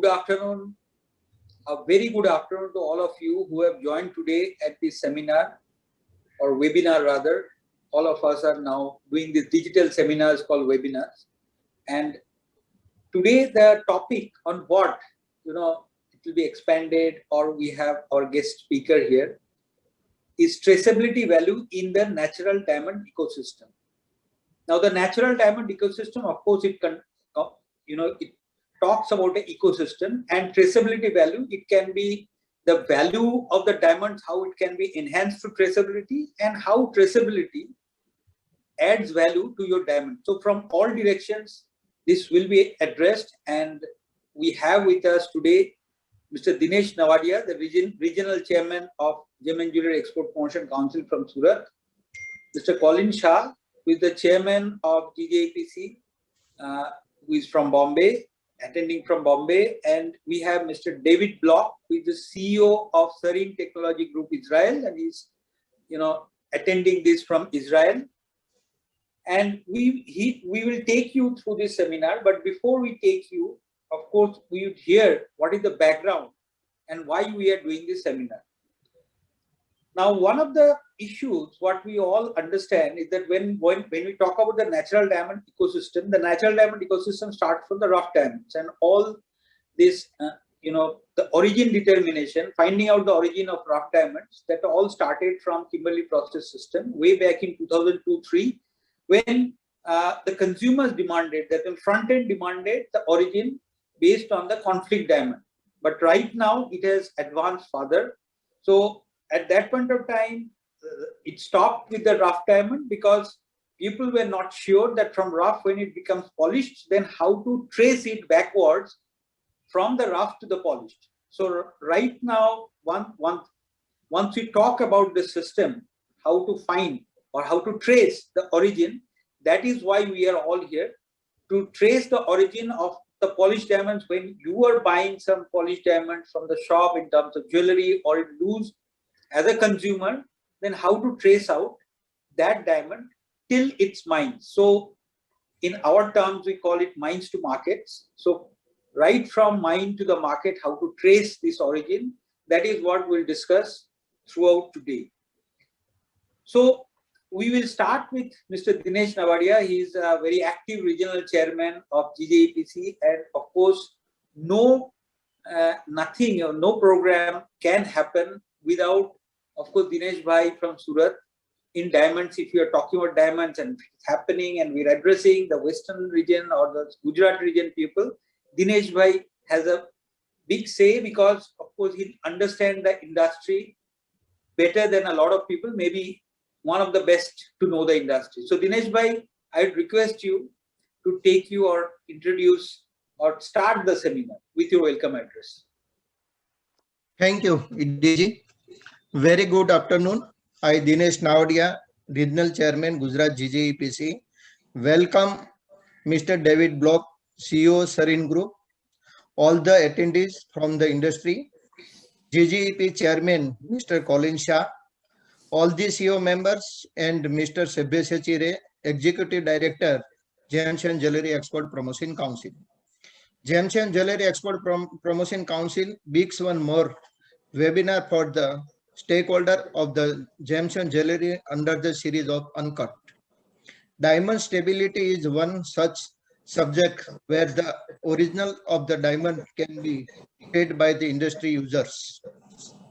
good afternoon, a very good afternoon to all of you who have joined today at this seminar or webinar rather. All of us are now doing these digital seminars called webinars. And today the topic on what, it will be expanded, or we have our guest speaker here, is traceability value in the natural diamond ecosystem. Now the natural diamond ecosystem, of course, it talks about the ecosystem, and traceability value, it can be the value of the diamonds, how it can be enhanced to traceability, and how traceability adds value to your diamond. So from all directions, this will be addressed, and we have with us today Mr. Dinesh Navadia, the regional chairman of Gem and Jewelry Export Promotion Council from Surat, Mr. Colin Shah, who is the chairman of GJEPC, who is from Bombay, attending from Bombay, and we have Mr. David Block, who is the CEO of Serene Technology Group Israel, and he's attending this from Israel. And we will take you through this seminar, but before we take you, of course, we would hear what is the background and why we are doing this seminar. Now, one of the issues, what we all understand is that when we talk about the natural diamond ecosystem, the natural diamond ecosystem starts from the rough diamonds, and all this, the origin determination, finding out the origin of rough diamonds, that all started from Kimberley process system way back in 2002-3, when the consumers demanded, that the front end demanded the origin based on the conflict diamond. But right now it has advanced further. So at that point of time, it stopped with the rough diamond because people were not sure that from rough, when it becomes polished, then how to trace it backwards from the rough to the polished. So right now, once we talk about the system, how to find or how to trace the origin, that is why we are all here, to trace the origin of the polished diamonds. When you are buying some polished diamonds from the shop in terms of jewelry or in loose as a consumer, then how to trace out that diamond till its mines. So in our terms, we call it mines to markets. So right from mine to the market, how to trace this origin, that is what we'll discuss throughout today. So we will start with Mr. Dinesh Navadia. He is a very active regional chairman of GJEPC, and of course, no program can happen without, of course, Dinesh Bhai from Surat in diamonds. If you are talking about diamonds and it's happening and we're addressing the Western region or the Gujarat region people, Dinesh Bhai has a big say, because of course he understands the industry better than a lot of people, maybe one of the best to know the industry. So Dinesh Bhai, I would request you to take you or introduce or start the seminar with your welcome address. Thank you, DG. Very good afternoon. I, Dinesh Navadia, Regional Chairman, Gujarat GJEPC. Welcome Mr. David Block, CEO, Serene Group, all the attendees from the industry, GJEP Chairman, Mr. Colin Shah, all the CEO members, and Mr. Sebhya Chire, Executive Director, Gems and Jewelry Export Promotion Council. Gems and Jewelry Export Promotion Council bigs one more webinar for the stakeholder of the gems and jewelry under the series of Uncut. Diamond stability is one such subject where the original of the diamond can be paid by the industry users.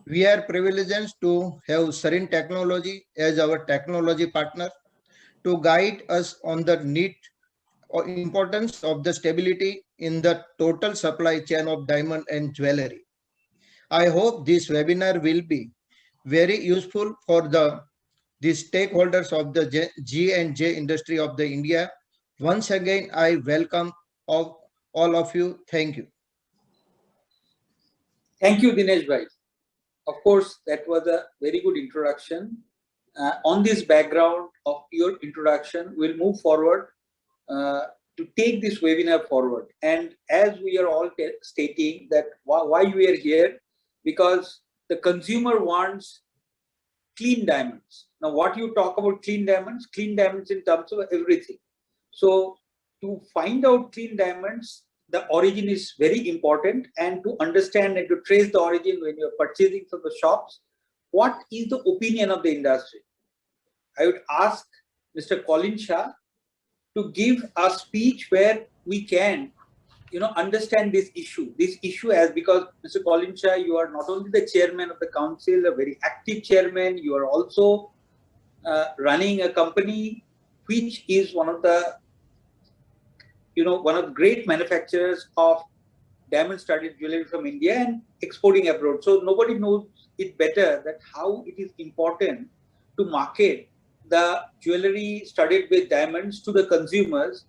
We are privileged to have Serene Technology as our technology partner to guide us on the need or importance of the stability in the total supply chain of diamond and jewelry. I hope this webinar will be very useful for the stakeholders of the G&J industry of the India. Once again, I welcome all of you. Thank you. Thank you, Dinesh Bhai. Of course, that was a very good introduction. On this background of your introduction, we'll move forward to take this webinar forward. And as we are all stating that why we are here, because the consumer wants clean diamonds. Now, what you talk about clean diamonds in terms of everything. So to find out clean diamonds, the origin is very important, and to understand and to trace the origin when you're purchasing from the shops. What is the opinion of the industry? I would ask Mr. Colin Shah to give a speech where we can, understand this issue as, because Mr. Colin Shah, you are not only the chairman of the council, a very active chairman, you are also running a company which is one of the great manufacturers of diamond studded jewelry from India and exporting abroad. So nobody knows it better that how it is important to market the jewelry studded with diamonds to the consumers,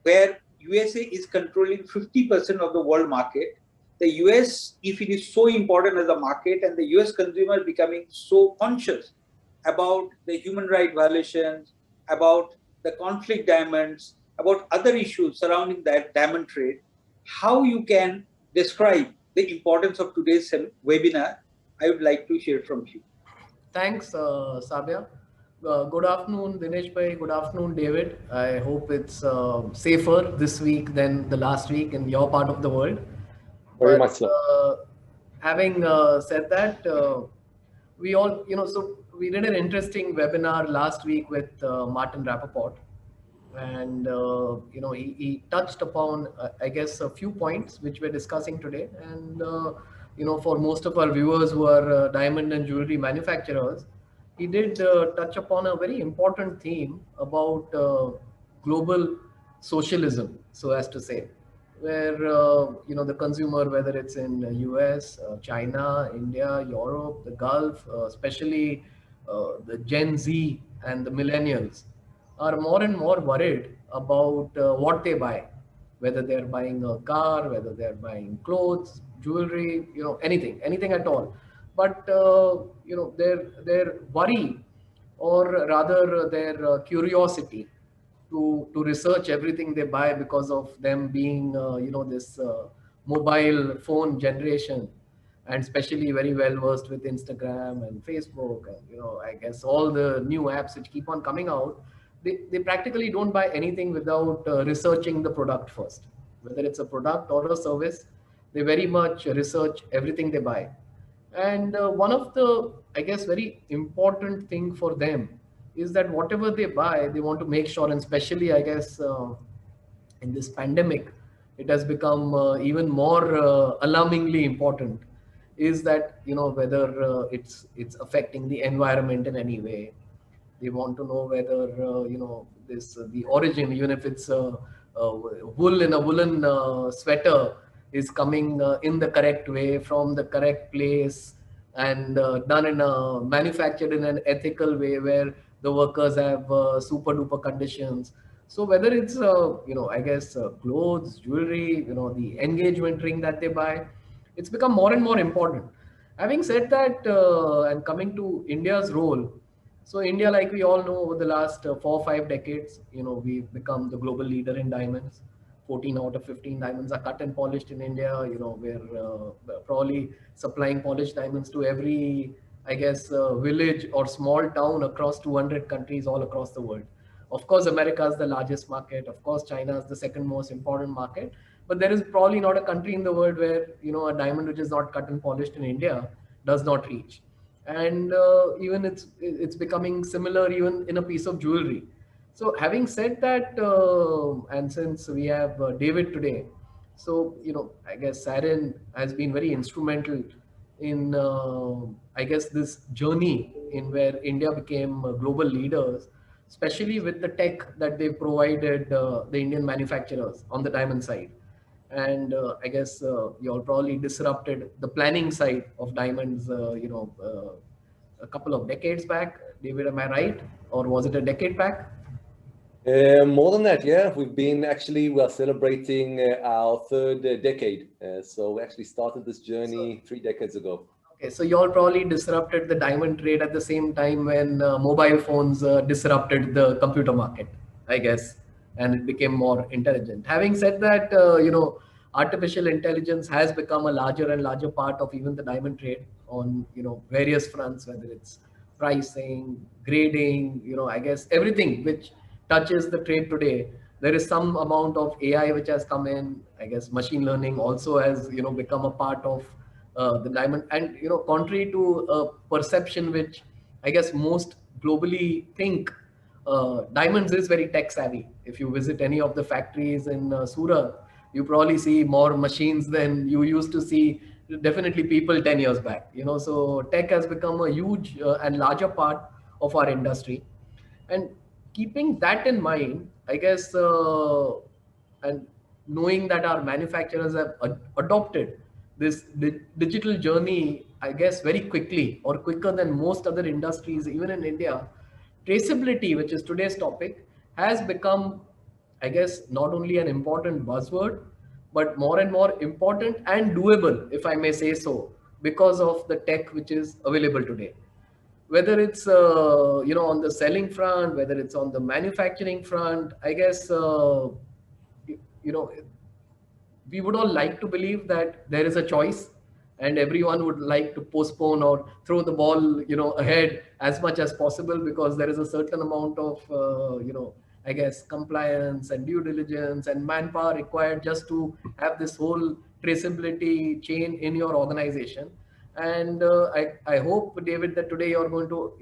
where USA is controlling 50% of the world market. The US, if it is so important as a market, and the US consumer is becoming so conscious about the human right violations, about the conflict diamonds, about other issues surrounding that diamond trade, how you can describe the importance of today's webinar, I would like to hear from you. Thanks, Sabya. Good afternoon, Dinesh bhai. Good afternoon, David. I hope it's safer this week than the last week in your part of the world. Very But much so. having said that, we all, so we did an interesting webinar last week with Martin Rappaport, and he touched upon I guess a few points which we're discussing today, and for most of our viewers who are diamond and jewelry manufacturers, he did touch upon a very important theme about global socialism, so as to say, where the consumer, whether it's in US, China, India, Europe, the Gulf, especially the Gen Z and the millennials, are more and more worried about what they buy, whether they're buying a car, whether they're buying clothes, jewelry, anything at all. But their worry, or rather their curiosity to research everything they buy, because of them being this mobile phone generation, and especially very well versed with Instagram and Facebook, and I guess all the new apps which keep on coming out. They practically don't buy anything without researching the product first, whether it's a product or a service. They very much research everything they buy. And one of the, I guess, very important thing for them is that whatever they buy, they want to make sure, and especially, I guess, in this pandemic, it has become even more alarmingly important, is that whether it's affecting the environment in any way. They want to know whether this the origin, even if it's wool in a woolen sweater, is coming in the correct way from the correct place, and done in a manufactured in an ethical way where the workers have super duper conditions. So whether it's I guess clothes, jewelry, the engagement ring that they buy, it's become more and more important. Having said that, and coming to India's role, so India, like we all know, over the last 4 or 5 decades, we've become the global leader in diamonds. 14 out of 15 diamonds are cut and polished in India. We're probably supplying polished diamonds to every, I guess, village or small town across 200 countries all across the world. Of course, America is the largest market. Of course, China is the second most important market. But there is probably not a country in the world where, a diamond which is not cut and polished in India does not reach. And even it's becoming similar even in a piece of jewelry. So having said that, and since we have David today, so I guess Serene has been very instrumental in I guess this journey in where India became global leaders, especially with the tech that they provided the Indian manufacturers on the diamond side. And I guess you all probably disrupted the planning side of diamonds, a couple of decades back. David, am I right? Or was it a decade back? More than that, yeah. We are celebrating our third decade. So we actually started this journey 3 decades ago. Okay, so you all probably disrupted the diamond trade at the same time when mobile phones disrupted the computer market, I guess, and it became more intelligent. Having said that, artificial intelligence has become a larger and larger part of even the diamond trade on, various fronts, whether it's pricing, grading, I guess everything which touches the trade today. There is some amount of AI which has come in. I guess machine learning also has, become a part of the diamond. And, contrary to a perception which I guess most globally think, diamonds is very tech savvy. If you visit any of the factories in Surat, you probably see more machines than you used to see definitely people 10 years back. So tech has become a huge and larger part of our industry. And keeping that in mind, I guess, and knowing that our manufacturers have adopted this digital journey, I guess, very quickly, or quicker than most other industries, even in India, traceability, which is today's topic, has become, I guess, not only an important buzzword, but more and more important and doable, if I may say so, because of the tech which is available today. Whether it's on the selling front, whether it's on the manufacturing front, I guess you know we would all like to believe that there is a choice, and everyone would like to postpone or throw the ball ahead as much as possible, because there is a certain amount of I guess compliance and due diligence and manpower required just to have this whole traceability chain in your organization. And I hope, David, that today you're going to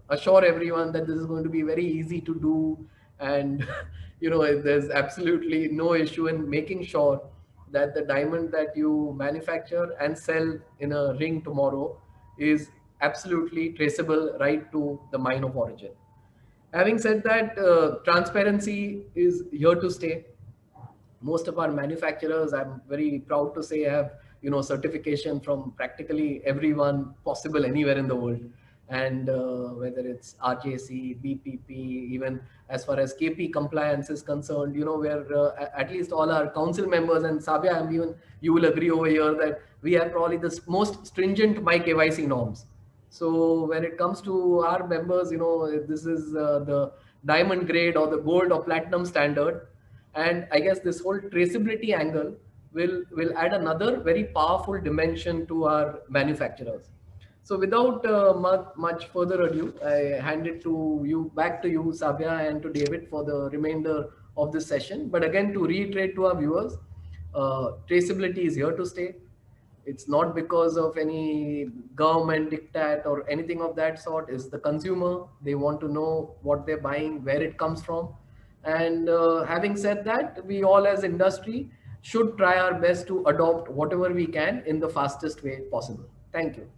assure everyone that this is going to be very easy to do. And there's absolutely no issue in making sure that the diamond that you manufacture and sell in a ring tomorrow is absolutely traceable right to the mine of origin. Having said that, transparency is here to stay. Most of our manufacturers, I'm very proud to say, have certification from practically everyone possible anywhere in the world. And whether it's RJC, BPP, even as far as KP compliance is concerned, where at least all our council members, and Sabya, even you will agree over here that we have probably the most stringent my KYC norms. So when it comes to our members, this is the diamond grade or the gold or platinum standard. And I guess this whole traceability angle will add another very powerful dimension to our manufacturers. So without much further ado, I hand it to you, back to you, Sabya, and to David for the remainder of this session. But again, to reiterate to our viewers, traceability is here to stay. It's not because of any government diktat or anything of that sort. It's the consumer. They want to know what they're buying, where it comes from. And having said that, we all as industry should try our best to adopt whatever we can in the fastest way possible. Thank you.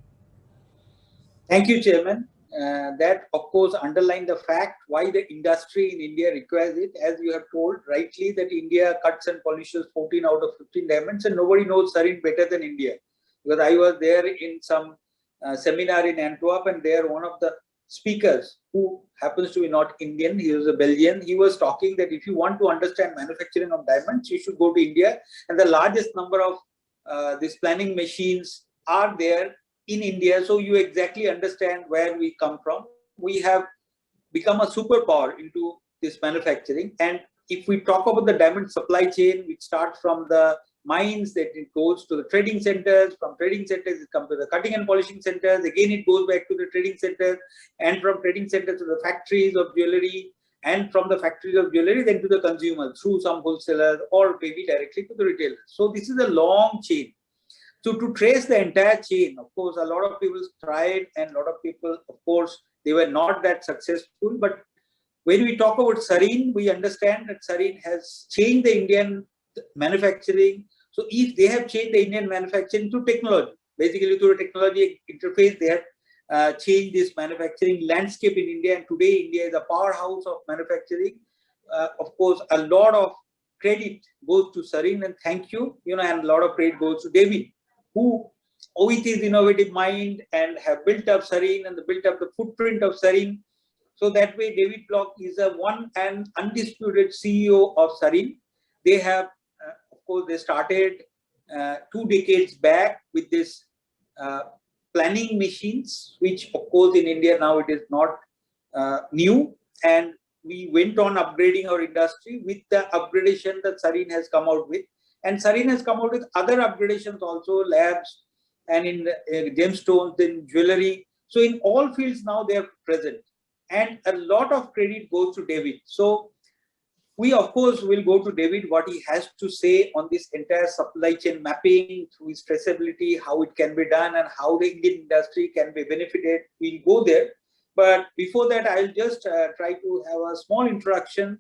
Thank you, Chairman. That, of course, underlined the fact why the industry in India requires it. As you have told rightly, that India cuts and polishes 14 out of 15 diamonds, and nobody knows Serene better than India. Because I was there in some seminar in Antwerp, and there one of the speakers, who happens to be not Indian, he was a Belgian, he was talking that if you want to understand manufacturing of diamonds, you should go to India. And the largest number of these planning machines are there in India, so you exactly understand where we come from. We have become a superpower into this manufacturing. And if we talk about the diamond supply chain, which starts from the mines, that it goes to the trading centers, from trading centers it comes to the cutting and polishing centers, again it goes back to the trading centers, and from trading centers to the factories of jewelry, and from the factories of jewelry then to the consumer through some wholesalers, or maybe directly to the retailers. So this is a long chain. So to trace the entire chain, of course, a lot of people tried, and a lot of people, of course, they were not that successful. But when we talk about Serene, we understand that Serene has changed the Indian manufacturing. So if they have changed the Indian manufacturing through technology, basically through a technology interface, they have changed this manufacturing landscape in India. And today, India is a powerhouse of manufacturing. Of course, a lot of credit goes to Serene, and thank you, and a lot of credit goes to David, who, with his innovative mind, and have built up Serene and built up the footprint of Serene. So that way, David Block is a one and undisputed CEO of Serene. They have, of course, they started 2 decades back with this planning machines, which, of course, in India now it is not new. And we went on upgrading our industry with the upgradation that Serene has come out with. And Serene has come out with other upgradations also, labs, and in gemstones, in jewelry. So in all fields now they are present. And a lot of credit goes to David. So We, of course, will go to David, what he has to say on this entire supply chain mapping through his traceability, how it can be done and how the Indian industry can be benefited. We'll go there. But before that, I'll just try to have a small introduction.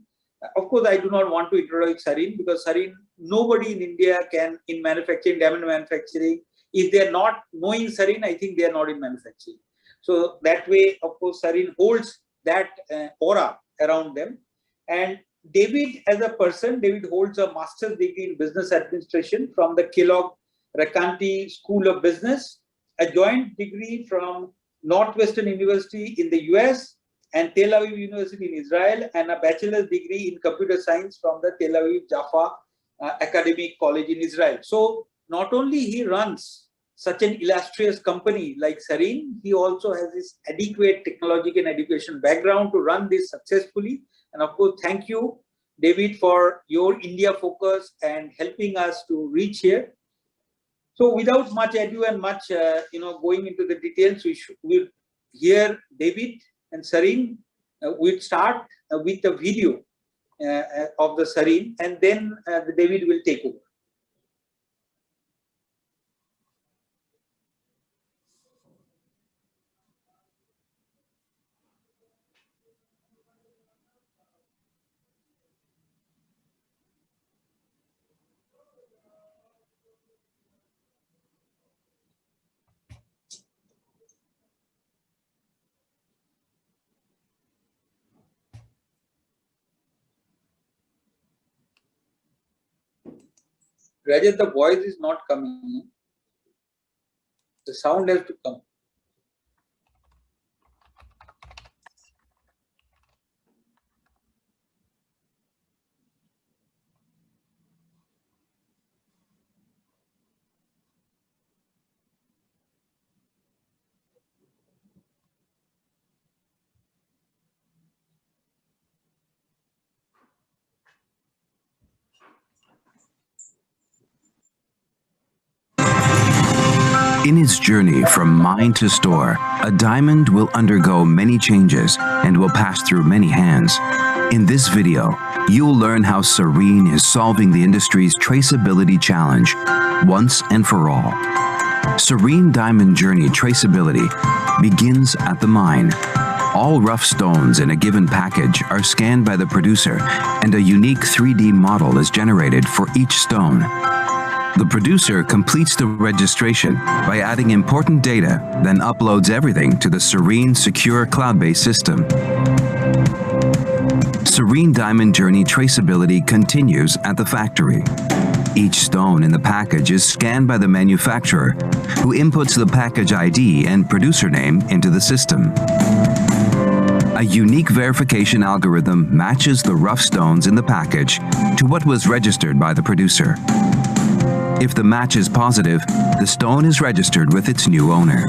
Of course, I do not want to introduce Serene, because Serene, nobody in India can, in manufacturing, diamond manufacturing, if they are not knowing Serene, I think they are not in manufacturing. So that way, of course, Serene holds that aura around them. And David, as a person, David holds a master's degree in business administration from the Kellogg-Racanty School of Business, a joint degree from Northwestern University in the US and Tel Aviv University in Israel, and a bachelor's degree in computer science from the Tel Aviv Jaffa Academic College in Israel. So not only he runs such an illustrious company like Serene, he also has this adequate technological and education background to run this successfully. And of course, thank you, David, for your India focus and helping us to reach here. So without much ado and much going into the details, we'll hear David and Serene. We'll start with the video of the Serene, and then David will take over. Rajat, the voice is not coming. The sound has to come. In its journey from mine to store, a diamond will undergo many changes and will pass through many hands. In this video, you'll learn how Serene is solving the industry's traceability challenge once and for all. Serene Diamond Journey Traceability begins at the mine. All rough stones in a given package are scanned by the producer, and a unique 3D model is generated for each stone. The producer completes the registration by adding important data, then uploads everything to the Serene secure cloud-based system. Serene Diamond Journey Traceability continues at the factory. Each stone in the package is scanned by the manufacturer, who inputs the package ID and producer name into the system. A unique verification algorithm matches the rough stones in the package to what was registered by the producer. If the match is positive, the stone is registered with its new owner.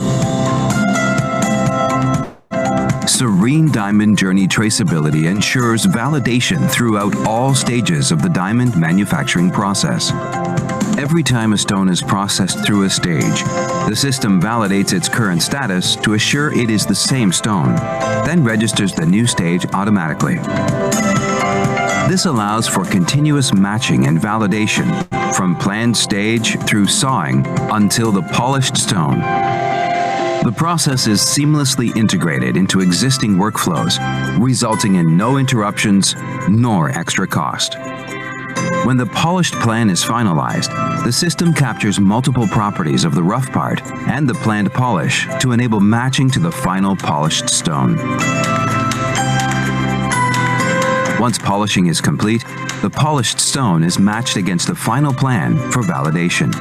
Serene Diamond Journey Traceability ensures validation throughout all stages of the diamond manufacturing process. Every time a stone is processed through a stage, the system validates its current status to assure it is the same stone, then registers the new stage automatically. This allows for continuous matching and validation from planned stage through sawing until the polished stone. The process is seamlessly integrated into existing workflows, resulting in no interruptions nor extra cost. When the polished plan is finalized, the system captures multiple properties of the rough part and the planned polish to enable matching to the final polished stone. Once polishing is complete, the polished stone is matched against the final plan for validation.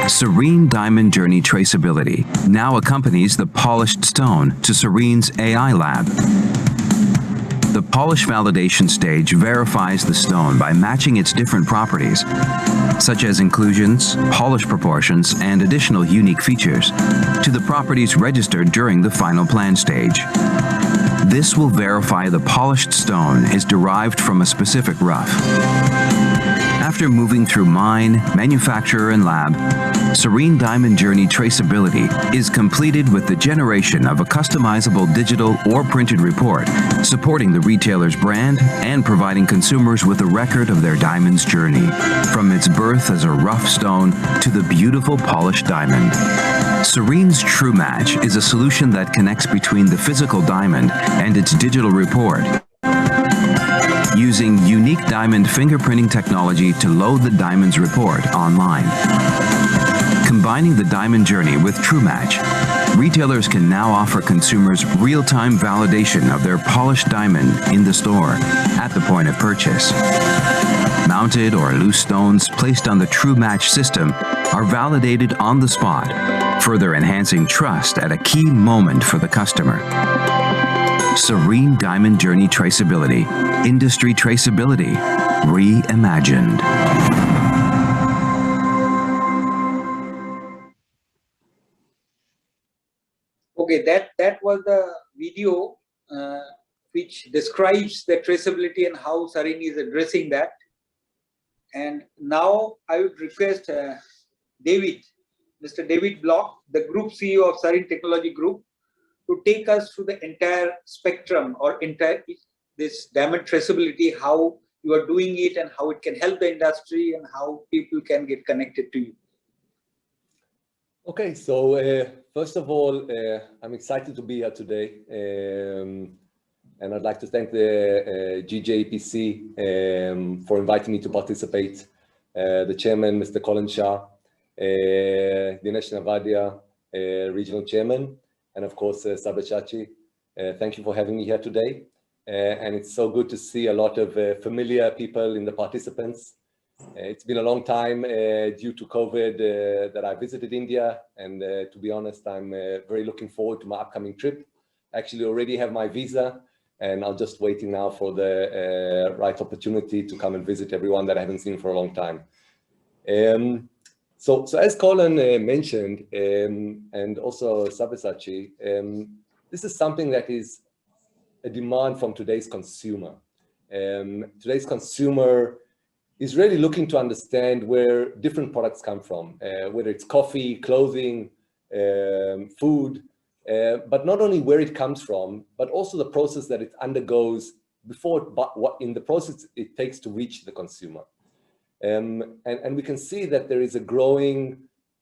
Serene Diamond Journey Traceability now accompanies the polished stone to Serene's AI lab. The polish validation stage verifies the stone by matching its different properties, such as inclusions, polish proportions, and additional unique features, to the properties registered during the final plan stage. This will verify the polished stone is derived from a specific rough. After moving through mine, manufacturer, and lab, Serene Diamond Journey Traceability is completed with the generation of a customizable digital or printed report supporting the retailer's brand and providing consumers with a record of their diamond's journey, from its birth as a rough stone to the beautiful polished diamond. Serene's True Match is a solution that connects between the physical diamond and its digital report, using unique diamond fingerprinting technology to load the diamond's report online. Combining the diamond journey with True Match, retailers can now offer consumers real-time validation of their polished diamond in the store at the point of purchase. Mounted or loose stones placed on the True Match system are validated on the spot, further enhancing trust at a key moment for the customer. Serene Diamond Journey Traceability, industry traceability, reimagined. Okay, that was the video which describes the traceability and how Serene is addressing that. And now I would request David, Mr. David Block, the Group CEO of Serene Technology Group, to take us through the entire spectrum or entire this diamond traceability, how you are doing it and how it can help the industry and how people can get connected to you. Okay, so first of all, I'm excited to be here today. And I'd like to thank the GJEPC for inviting me to participate. The chairman, Mr. Colin Shah, Dinesh Navadia, regional chairman, and of course, Sabyasachi. Thank you for having me here today. And it's so good to see a lot of familiar people in the participants. It's been a long time due to COVID that I visited India. And to be honest, I'm very looking forward to my upcoming trip. Actually already have my visa. And I'm just waiting now for the right opportunity to come and visit everyone that I haven't seen for a long time. So as Colin mentioned, and also Sabyasachi, this is something that is a demand from today's consumer. Today's consumer is really looking to understand where different products come from, whether it's coffee, clothing, food, but not only where it comes from, but also the process that it undergoes before, but what in the process it takes to reach the consumer. And we can see that there is a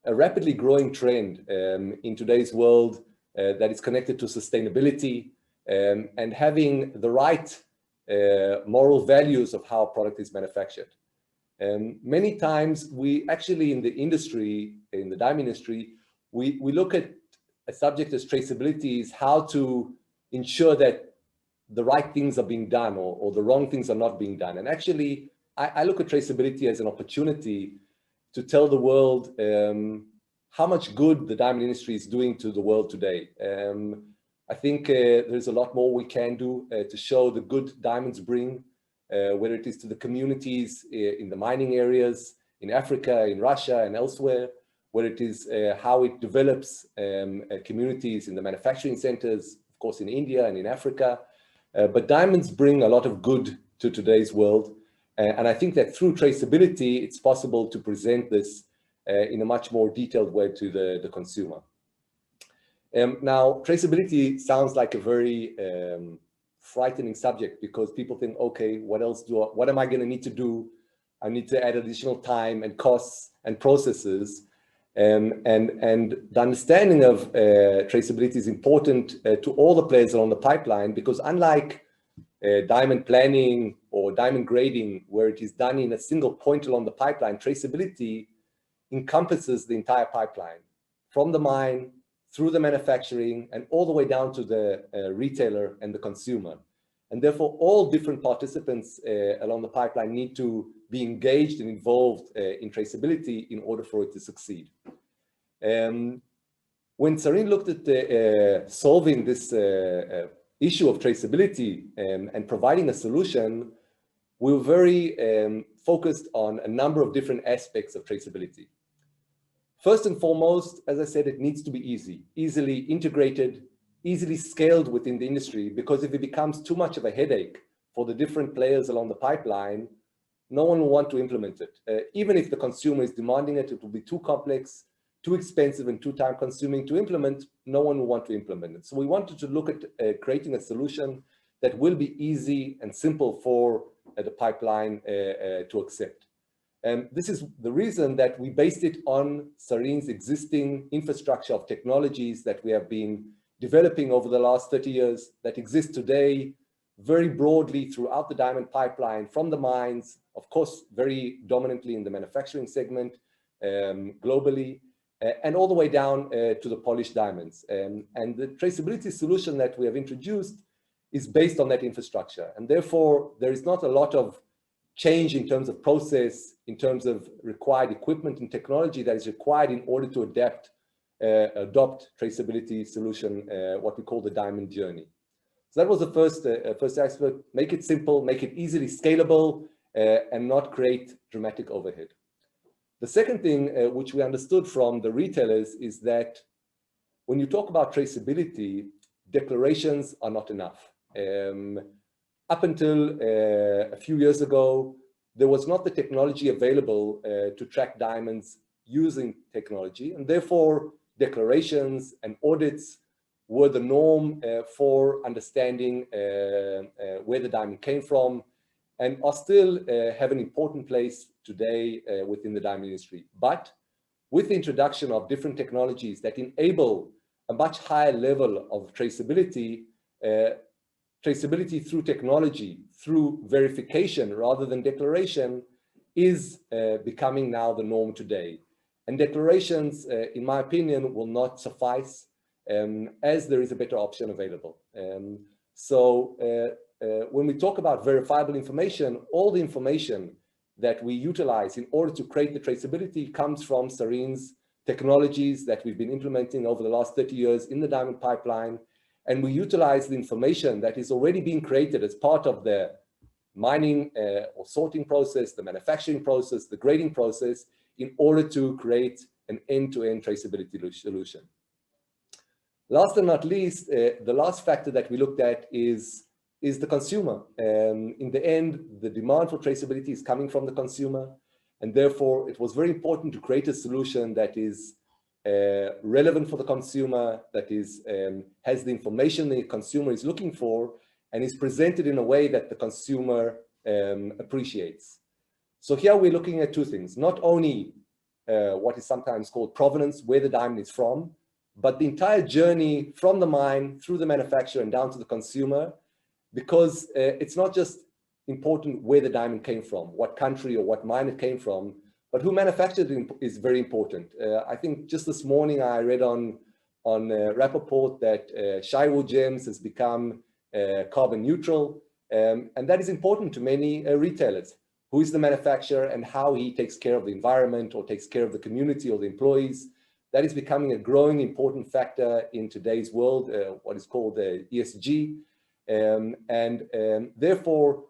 rapidly growing trend in today's world that is connected to sustainability and having the right moral values of how a product is manufactured. Many times we actually in the industry, in the diamond industry, we look at a subject as traceability is how to ensure that the right things are being done or the wrong things are not being done. And actually, I look at traceability as an opportunity to tell the world how much good the diamond industry is doing to the world today. I think there's a lot more we can do to show the good diamonds bring, whether it is to the communities in the mining areas, in Africa, in Russia, and elsewhere, whether it is how it develops communities in the manufacturing centers, of course, in India and in Africa. But diamonds bring a lot of good to today's world. And I think that through traceability, it's possible to present this in a much more detailed way to the consumer. Now, traceability sounds like a very frightening subject because people think, okay, what am I going to need to do? I need to add additional time and costs and processes. And the understanding of traceability is important to all the players along the pipeline because unlike diamond planning or diamond grading, where it is done in a single point along the pipeline, traceability encompasses the entire pipeline from the mine through the manufacturing and all the way down to the retailer and the consumer. And therefore, all different participants along the pipeline need to be engaged and involved in traceability in order for it to succeed. When Serene looked at solving this issue of traceability and providing a solution, we were very focused on a number of different aspects of traceability. First and foremost, as I said, it needs to be easily integrated, easily scaled within the industry, because if it becomes too much of a headache for the different players along the pipeline, no one will want to implement it. Even if the consumer is demanding it, it will be too complex, too expensive, and too time consuming to implement. No one will want to implement it. So we wanted to look at creating a solution that will be easy and simple for the pipeline to accept. And this is the reason that we based it on Serene's existing infrastructure of technologies that we have been developing over the last 30 years that exist today very broadly throughout the diamond pipeline, from the mines, of course, very dominantly in the manufacturing segment globally, and all the way down to the polished diamonds. And the traceability solution that we have introduced is based on that infrastructure. And therefore, there is not a lot of change in terms of process, in terms of required equipment and technology that is required in order to adopt traceability solution, what we call the diamond journey. So that was the first aspect: make it simple, make it easily scalable, and not create dramatic overhead. The second thing which we understood from the retailers is that when you talk about traceability, declarations are not enough. Up until a few years ago, there was not the technology available to track diamonds using technology, and therefore declarations and audits were the norm for understanding where the diamond came from, and are still have an important place today within the diamond industry. But with the introduction of different technologies that enable a much higher level of traceability, traceability through technology, through verification rather than declaration, is becoming now the norm today. And declarations, in my opinion, will not suffice as there is a better option available. When we talk about verifiable information, all the information that we utilize in order to create the traceability comes from Serene's technologies that we've been implementing over the last 30 years in the diamond pipeline. And we utilize the information that is already being created as part of the mining or sorting process, the manufacturing process, the grading process, in order to create an end-to-end traceability solution. Last and not least, the last factor that we looked at is the consumer. In the end, the demand for traceability is coming from the consumer, and therefore it was very important to create a solution that is relevant for the consumer, that is has the information the consumer is looking for, and is presented in a way that the consumer appreciates. So here we're looking at two things: not only what is sometimes called provenance, where the diamond is from, but the entire journey from the mine through the manufacturer and down to the consumer, because it's not just important where the diamond came from, what country or what mine it came from, but who manufactured it is very important. I think just this morning I read on Rappaport that Shywood Gems has become carbon neutral, and that is important to many retailers. Who is the manufacturer and how he takes care of the environment or takes care of the community or the employees. That is becoming a growing important factor in today's world, what is called ESG. Therefore,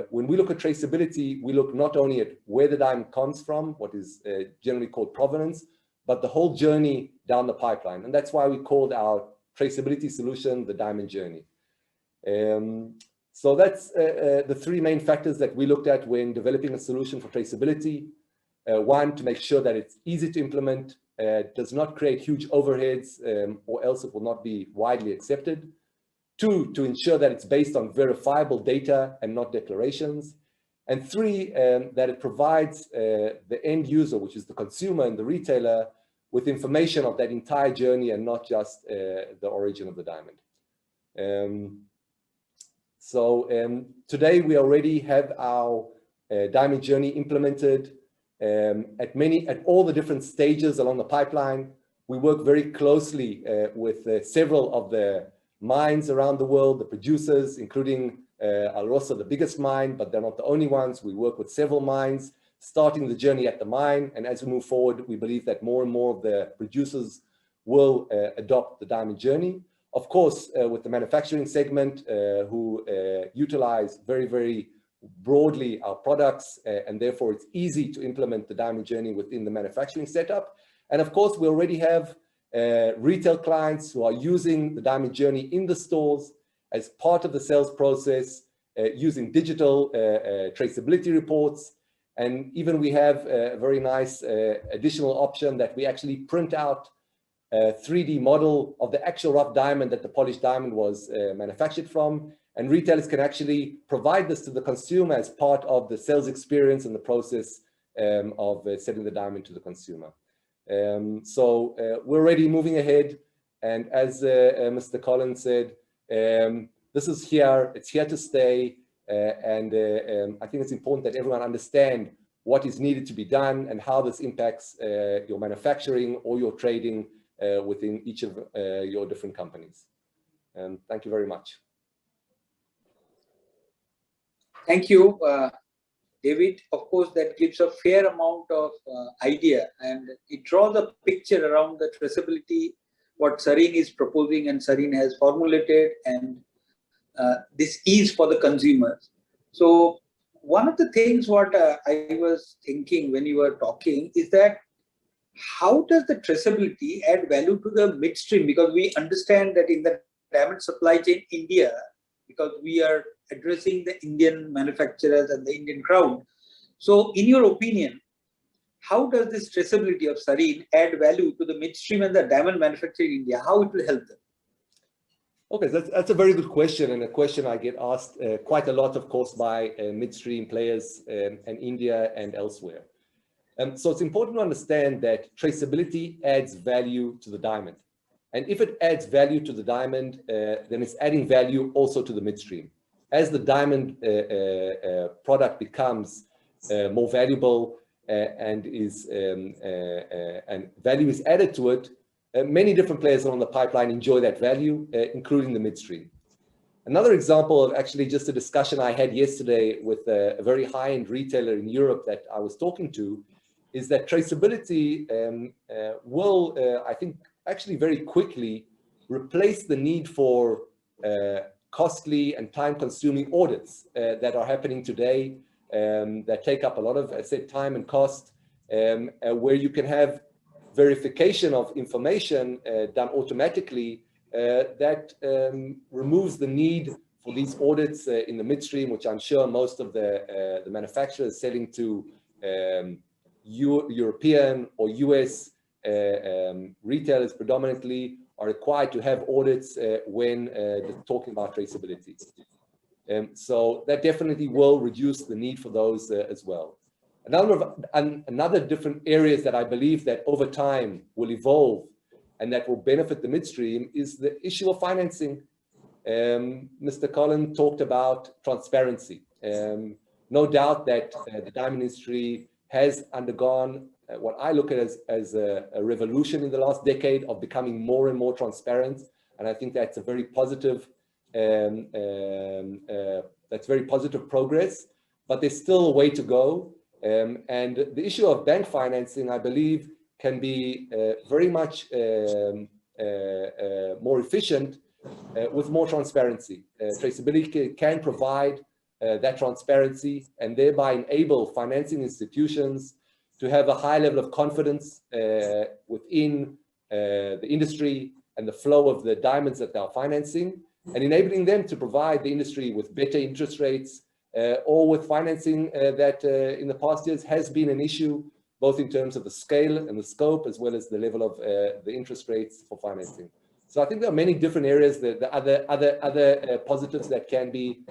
when we look at traceability, we look not only at where the diamond comes from, what is generally called provenance, but the whole journey down the pipeline. And that's why we called our traceability solution the diamond journey. So that's the three main factors that we looked at when developing a solution for traceability. One, to make sure that it's easy to implement, does not create huge overheads, or else it will not be widely accepted. Two, to ensure that it's based on verifiable data and not declarations. And three, that it provides the end user, which is the consumer and the retailer, with information of that entire journey and not just the origin of the diamond. Today we already have our diamond journey implemented at all the different stages along the pipeline. We work very closely with several of the mines around the world, the producers, including Alrosa, the biggest mine, but they're not the only ones. We work with several mines, starting the journey at the mine. And as we move forward, we believe that more and more of the producers will adopt the diamond journey. Of course, with the manufacturing segment, who utilize very, very broadly our products, and therefore it's easy to implement the diamond journey within the manufacturing setup. And of course, we already have retail clients who are using the diamond journey in the stores as part of the sales process, using digital traceability reports. And even we have a very nice additional option that we actually print out a 3D model of the actual rough diamond that the polished diamond was manufactured from. And retailers can actually provide this to the consumer as part of the sales experience and the process of selling the diamond to the consumer. So we're already moving ahead. And as Mr. Collins said, this is here, it's here to stay. And I think it's important that everyone understand what is needed to be done and how this impacts your manufacturing or your trading within each of your different companies. Thank you very much. Thank you, David. Of course, that gives a fair amount of idea, and it draws a picture around the traceability, what Serene is proposing and Serene has formulated, and this is for the consumers. So one of the things what I was thinking when you were talking is that how does the traceability add value to the midstream? Because we understand that in the diamond supply chain India, because we are addressing the Indian manufacturers and the Indian crowd. So in your opinion, how does this traceability of Serene add value to the midstream and the diamond manufacturing in India? How it will help them? Okay, that's a very good question, and a question I get asked quite a lot, of course, by midstream players in India and elsewhere. So it's important to understand that traceability adds value to the diamond. And if it adds value to the diamond, then it's adding value also to the midstream. As the diamond product becomes more valuable and value is added to it, many different players on the pipeline enjoy that value, including the midstream. Another example of actually just a discussion I had yesterday with a very high-end retailer in Europe that I was talking to is that traceability will, I think, actually very quickly replace the need for costly and time-consuming audits that are happening today that take up a lot of, I said, time and cost, where you can have verification of information done automatically that removes the need for these audits in the midstream, which I'm sure most of the manufacturers selling to European or US retailers predominantly are required to have audits when talking about traceability. So that definitely will reduce the need for those as well. Another different areas that I believe that over time will evolve and that will benefit the midstream is the issue of financing. Mr. Collins talked about transparency. No doubt that the diamond industry has undergone what I look at as a revolution in the last decade of becoming more and more transparent. And I think that's a very positive, progress, but there's still a way to go. And the issue of bank financing, I believe, can be very much more efficient with more transparency. Traceability can provide that transparency and thereby enable financing institutions to have a high level of confidence within the industry and the flow of the diamonds that they are financing, and enabling them to provide the industry with better interest rates or with financing that in the past years has been an issue, both in terms of the scale and the scope, as well as the level of the interest rates for financing. So I think there are many different areas, the other positives that can be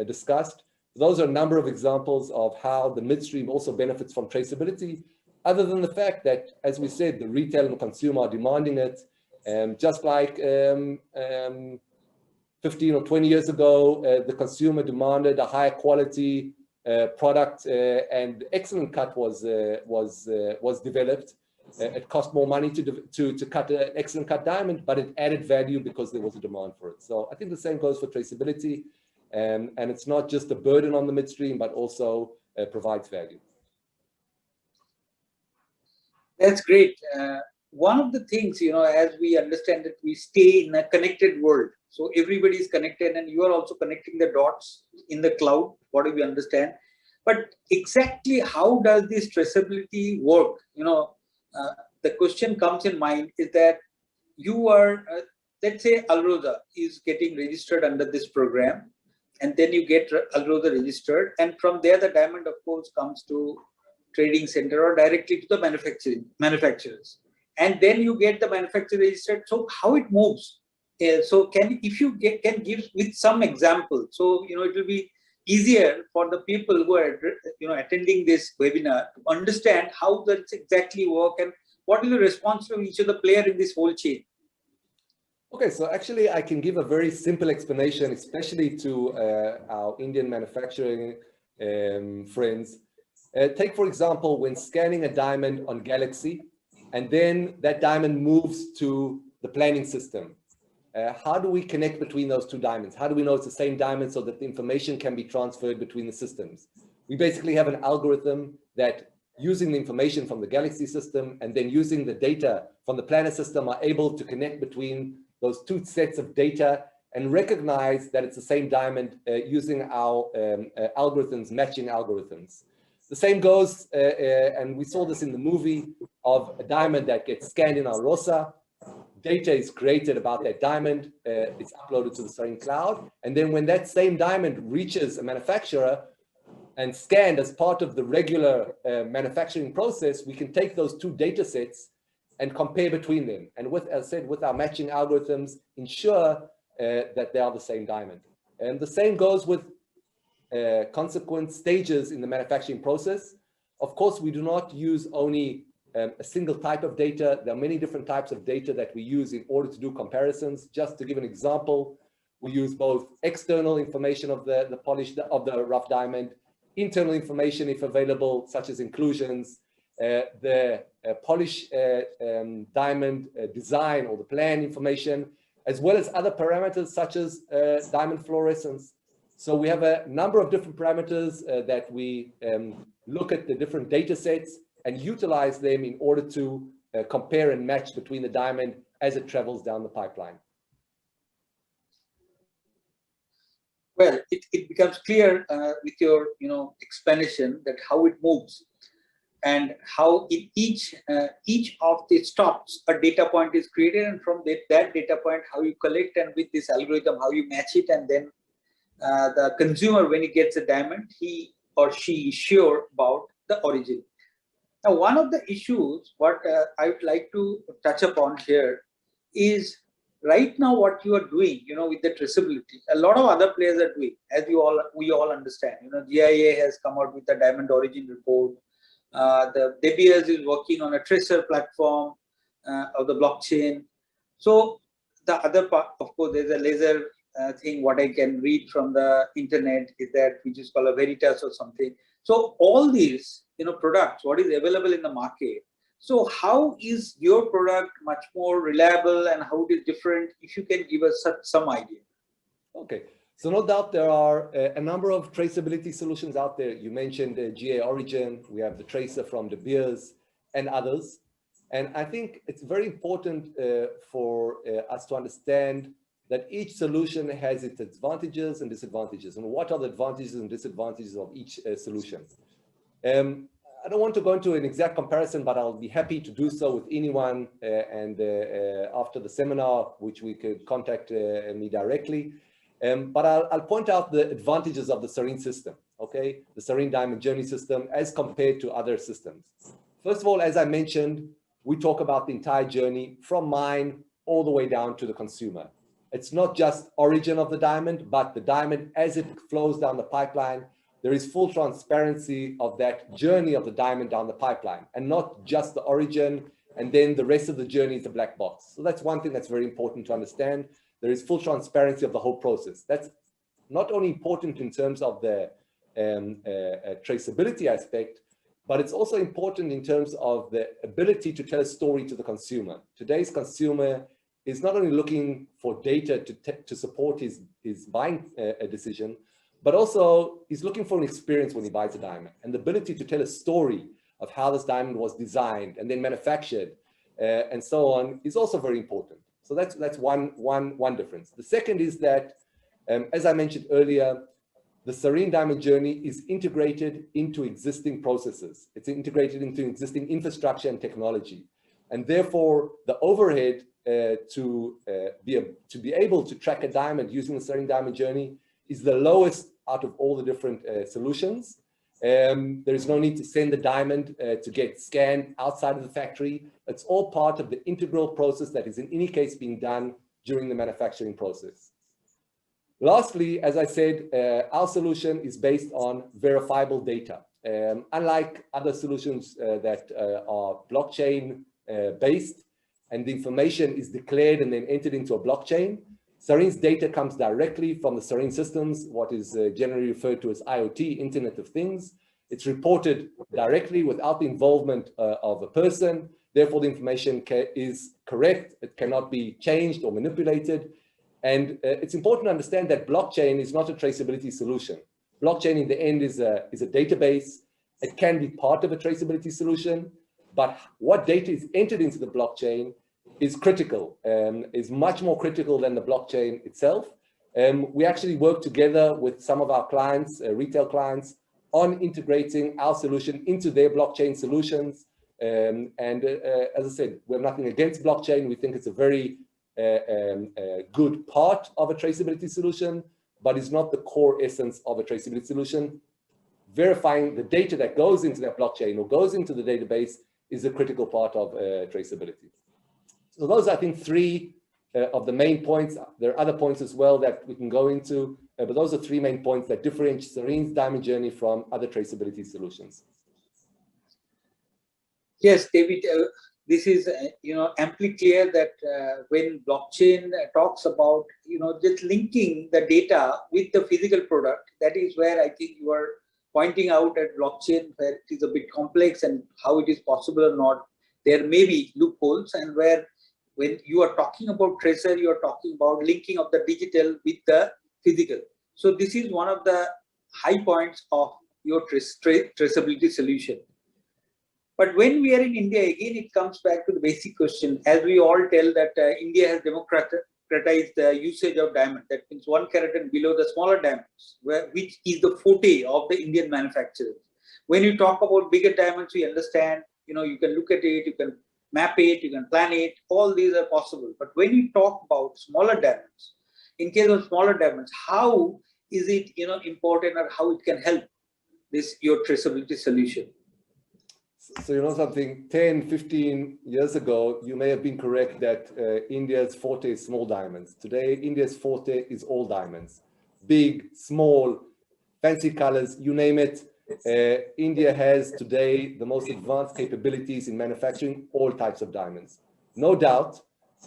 discussed. Those are a number of examples of how the midstream also benefits from traceability, other than the fact that, as we said, the retail and the consumer are demanding it. Just like 15 or 20 years ago, the consumer demanded a higher quality product, and excellent cut was developed. It cost more money to cut an excellent cut diamond, but it added value because there was a demand for it. So I think the same goes for traceability, and it's not just a burden on the midstream, but also provides value. That's great. One of the things, as we understand that we stay in a connected world. So everybody is connected, and you are also connecting the dots in the cloud, what do we understand? But exactly how does this traceability work? The question comes in mind is that you are, let's say Alrosa is getting registered under this program, and then you get Algorithm registered, and from there the diamond of course comes to trading center or directly to the manufacturers, and then you get the manufacturer registered. So how it moves? So if you can give with some example, so it will be easier for the people who are attending this webinar to understand how that exactly work and what is the response from each of the player in this whole chain. Okay, so actually I can give a very simple explanation, especially to our Indian manufacturing friends. Take, for example, when scanning a diamond on Galaxy, and then that diamond moves to the planning system. How do we connect between those two diamonds? How do we know it's the same diamond so that the information can be transferred between the systems? We basically have an algorithm that, using the information from the Galaxy system and then using the data from the planner system, are able to connect between those two sets of data and recognize that it's the same diamond using our algorithms, matching algorithms. The same goes, and we saw this in the movie, of a diamond that gets scanned in our ROSA. Data is created about that diamond, it's uploaded to the Serene cloud, and then when that same diamond reaches a manufacturer and scanned as part of the regular manufacturing process, we can take those two data sets and compare between them. And with, as I said, with our matching algorithms, ensure that they are the same diamond. And the same goes with consequent stages in the manufacturing process. Of course, we do not use only a single type of data. There are many different types of data that we use in order to do comparisons. Just to give an example, we use both external information of the polish of the rough diamond, internal information if available, such as inclusions, the polish diamond design or the plan information, as well as other parameters such as diamond fluorescence. So we have a number of different parameters that we look at the different data sets and utilize them in order to compare and match between the diamond as it travels down the pipeline. Well, it becomes clear with your explanation that how it moves and how in each of the stops a data point is created, and from that data point how you collect, and with this algorithm how you match it, and then the consumer, when he gets a diamond, he or she is sure about the origin. Now, one of the issues what I would like to touch upon here is right now what you are doing, with the traceability. A lot of other players are doing, as we all understand. GIA has come out with a diamond origin report. The De Beers is working on a tracer platform of the blockchain. So the other part, of course, there's a laser thing. What I can read from the internet is that which is called a Veritas or something. So all these products, what is available in the market. So how is your product much more reliable and how it is different? If you can give us some idea. Okay, so no doubt there are a number of traceability solutions out there. You mentioned GA Origin, we have the tracer from De Beers and others. And I think it's very important for us to understand that each solution has its advantages and disadvantages. And what are the advantages and disadvantages of each solution? I don't want to go into an exact comparison, but I'll be happy to do so with anyone and after the seminar, which we could contact me directly. But I'll point out the advantages of the Serene system, okay? The Serene Diamond Journey system as compared to other systems. First of all, as I mentioned, we talk about the entire journey from mine all the way down to the consumer. It's not just origin of the diamond, but the diamond as it flows down the pipeline. There is full transparency of that journey of the diamond down the pipeline, and not just the origin, and then the rest of the journey is a black box. So that's one thing that's very important to understand. There is full transparency of the whole process. That's not only important in terms of the traceability aspect, but it's also important in terms of the ability to tell a story to the consumer. Today's consumer is not only looking for data to support his buying decision, but also he's looking for an experience when he buys a diamond, and the ability to tell a story of how this diamond was designed and then manufactured and so on is also very important. So that's one difference. The second is that, as I mentioned earlier, the Serene Diamond Journey is integrated into existing processes. It's integrated into existing infrastructure and technology. And therefore, the overhead to be able to track a diamond using the Serene Diamond Journey is the lowest out of all the different solutions. There is no need to send the diamond to get scanned outside of the factory. It's all part of the integral process that is in any case being done during the manufacturing process. Lastly, as I said, our solution is based on verifiable data. Unlike other solutions that are blockchain based and the information is declared and then entered into a blockchain, Serene's data comes directly from the Serene systems, what is generally referred to as IoT, Internet of Things. It's reported directly without the involvement of a person. Therefore, the information is correct. It cannot be changed or manipulated. And it's important to understand that blockchain is not a traceability solution. Blockchain in the end is a database. It can be part of a traceability solution, but what data is entered into the blockchain is critical, is much more critical than the blockchain itself. We actually work together with some of our clients, retail clients, on integrating our solution into their blockchain solutions. As I said, we're nothing against blockchain. We think it's a very good part of a traceability solution, but it's not the core essence of a traceability solution. Verifying the data that goes into that blockchain or goes into the database is a critical part of traceability. So those are, I think, three of the main points. There are other points as well that we can go into, but those are three main points that differentiate Serene's diamond journey from other traceability solutions. Yes, David, this is amply clear that when blockchain talks about just linking the data with the physical product, that is where I think you are pointing out at blockchain where it is a bit complex and how it is possible or not. There may be loopholes, and where when you are talking about tracer, you are talking about linking of the digital with the physical. So this is one of the high points of your traceability solution. But when we are in India, again, it comes back to the basic question, as we all tell that India has democratized the usage of diamond. That means 1 carat and below, the smaller diamonds, which is the forte of the Indian manufacturers. When you talk about bigger diamonds, we understand, you can look at it, you can map it, you can plan it, all these are possible. But when you talk about smaller diamonds, in case of smaller diamonds, how is it important, or how it can help this your traceability solution? So something, 10, 15 years ago, you may have been correct that India's forte is small diamonds. Today, India's forte is all diamonds. Big, small, fancy colors, you name it. India has today the most advanced capabilities in manufacturing all types of diamonds. No doubt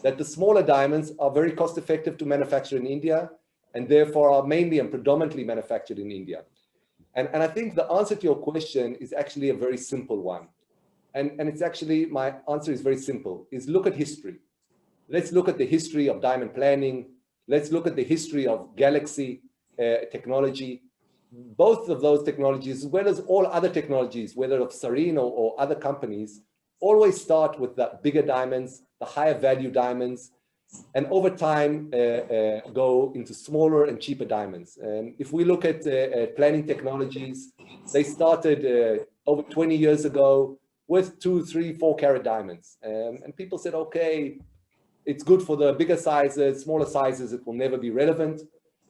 that the smaller diamonds are very cost effective to manufacture in India, and therefore are mainly and predominantly manufactured in India. And I think the answer to your question is actually a very simple one. And it's actually, my answer is very simple, is look at history. Let's look at the history of diamond planning. Let's look at the history of galaxy technology. Both of those technologies, as well as all other technologies, whether of Serene or other companies, always start with the bigger diamonds, the higher value diamonds, and over time go into smaller and cheaper diamonds. If we look at planning technologies, they started over 20 years ago with 2, 3, 4 carat diamonds. And people said, okay, it's good for the bigger sizes, smaller sizes, it will never be relevant.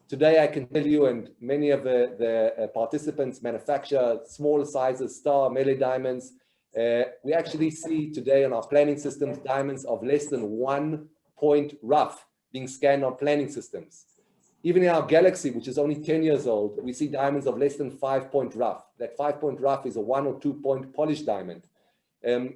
Today, I can tell you, and many of the participants manufacture smaller sizes, star, melee diamonds. We actually see today on our planning systems, diamonds of less than 1 point rough being scanned on planning systems. Even in our galaxy, which is only 10 years old, we see diamonds of less than 5 point rough. That 5 point rough is a 1 or 2 point polished diamond.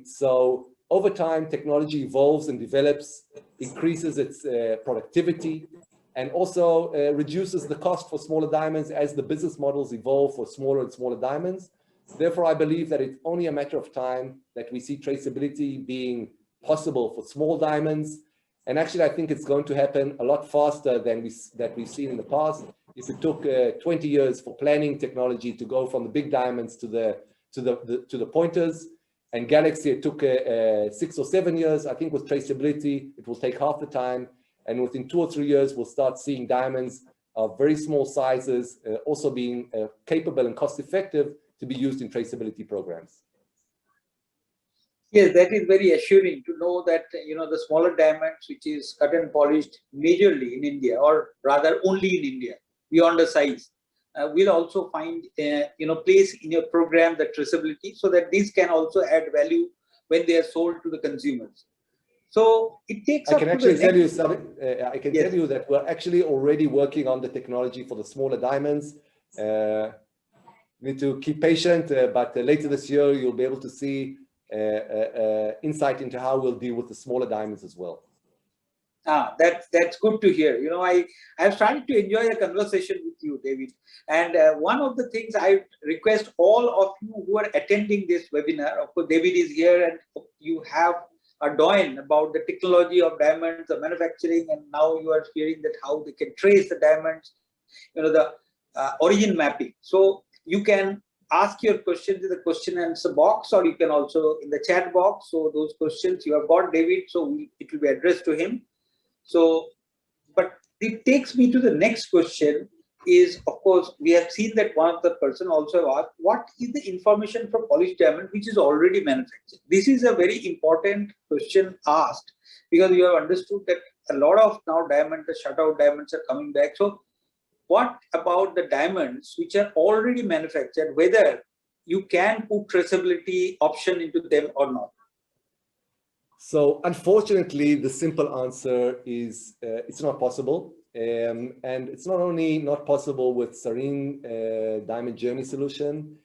So over time, technology evolves and develops, increases its productivity, and also reduces the cost for smaller diamonds as the business models evolve for smaller and smaller diamonds. Therefore, I believe that it's only a matter of time that we see traceability being possible for small diamonds. And actually, I think it's going to happen a lot faster than we've seen in the past. If it took 20 years for planning technology to go from the big diamonds to the pointers, and Galaxy, it took 6 or 7 years. I think with traceability, it will take half the time. And within 2 or 3 years, we'll start seeing diamonds of very small sizes also being capable and cost effective to be used in traceability programs. Yes, that is very assuring to know that, the smaller diamonds, which is cut and polished majorly in India, or rather only in India, beyond a size, will also find place in your program, the traceability, so that these can also add value when they are sold to the consumers. So it takes. I can actually tell you something. I can Yes. tell you that we're actually already working on the technology for the smaller diamonds. Need to keep patient, but later this year you'll be able to see insight into how we'll deal with the smaller diamonds as well. That's good to hear. I've started to enjoy a conversation with you, David. And one of the things I request all of you who are attending this webinar, of course, David is here, and you have a doyen about the technology of diamonds, the manufacturing, and now you are hearing that how they can trace the diamonds, the origin mapping. So you can ask your questions in the question and answer box, or you can also in the chat box. So those questions you have got, David, so it will be addressed to him. So, but it takes me to the next question is, of course, we have seen that one of the person also asked, what is the information from polished diamond which is already manufactured? This is a very important question asked, because you have understood that a lot of now diamonds, the shutout diamonds are coming back. So what about the diamonds which are already manufactured, whether you can put traceability option into them or not? So unfortunately, the simple answer is it's not possible. And it's not only not possible with Serene Diamond Journey solution.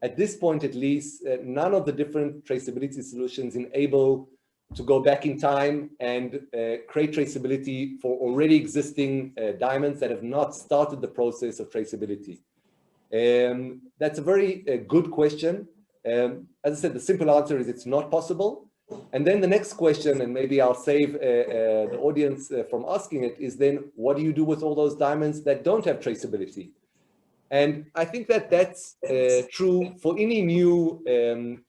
At this point, at least, none of the different traceability solutions enable to go back in time and create traceability for already existing diamonds that have not started the process of traceability. That's a very good question. As I said, the simple answer is it's not possible. And then the next question, and maybe I'll save the audience from asking it, is then what do you do with all those diamonds that don't have traceability? And I think that that's true for any new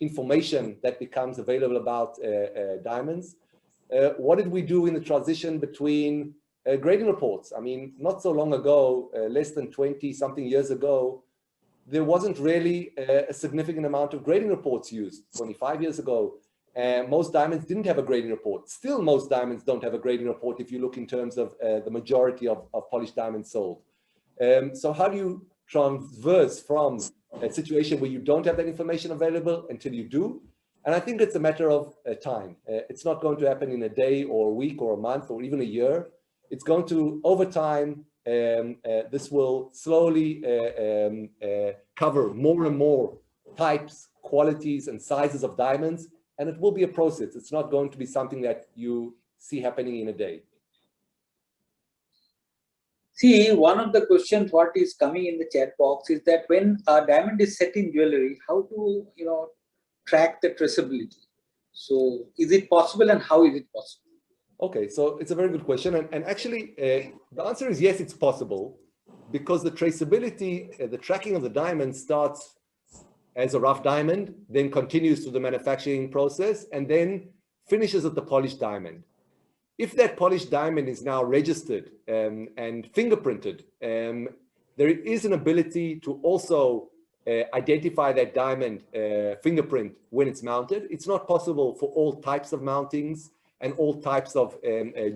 information that becomes available about diamonds. What did we do in the transition between grading reports? I mean, not so long ago, less than 20-something years ago, there wasn't really a significant amount of grading reports used. 25 years ago, most diamonds didn't have a grading report. Still, most diamonds don't have a grading report if you look in terms of the majority of polished diamonds sold. So how do you transverse from a situation where you don't have that information available until you do? And I think it's a matter of time. It's not going to happen in a day or a week or a month or even a year. It's going to, over time, this will slowly cover more and more types, qualities, and sizes of diamonds. And it will be a process. It's not going to be something that you see happening in a day. See, one of the questions what is coming in the chat box is that when a diamond is set in jewelry, how to track the traceability? So is it possible, and how is it possible? Okay, so it's a very good question. And actually, the answer is yes, it's possible, because the traceability, the tracking of the diamond starts as a rough diamond, then continues through the manufacturing process, and then finishes at the polished diamond. If that polished diamond is now registered and fingerprinted, there is an ability to also identify that diamond fingerprint when it's mounted. It's not possible for all types of mountings and all types of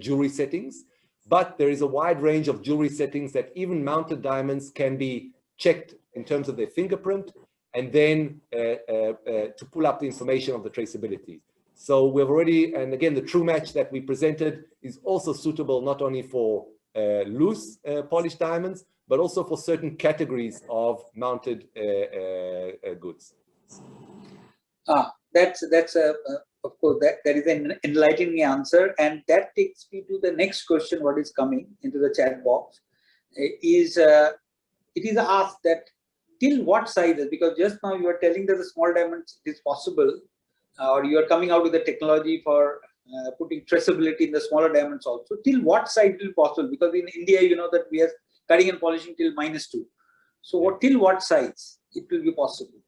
jewelry settings, but there is a wide range of jewelry settings that even mounted diamonds can be checked in terms of their fingerprint, and then to pull up the information of the traceability. So we've already, and again, the true match that we presented is also suitable not only for loose polished diamonds, but also for certain categories of mounted goods. That's of course, that is an enlightening answer, and that takes me to the next question. What is coming into the chat box is it is asked that till what sizes? Because just now you are telling that the small diamonds it is possible, or you are coming out with the technology for putting traceability in the smaller diamonds also. Till what size it is possible? Because in India, you know that we are cutting and polishing till -2. So what, till what size it will be possible?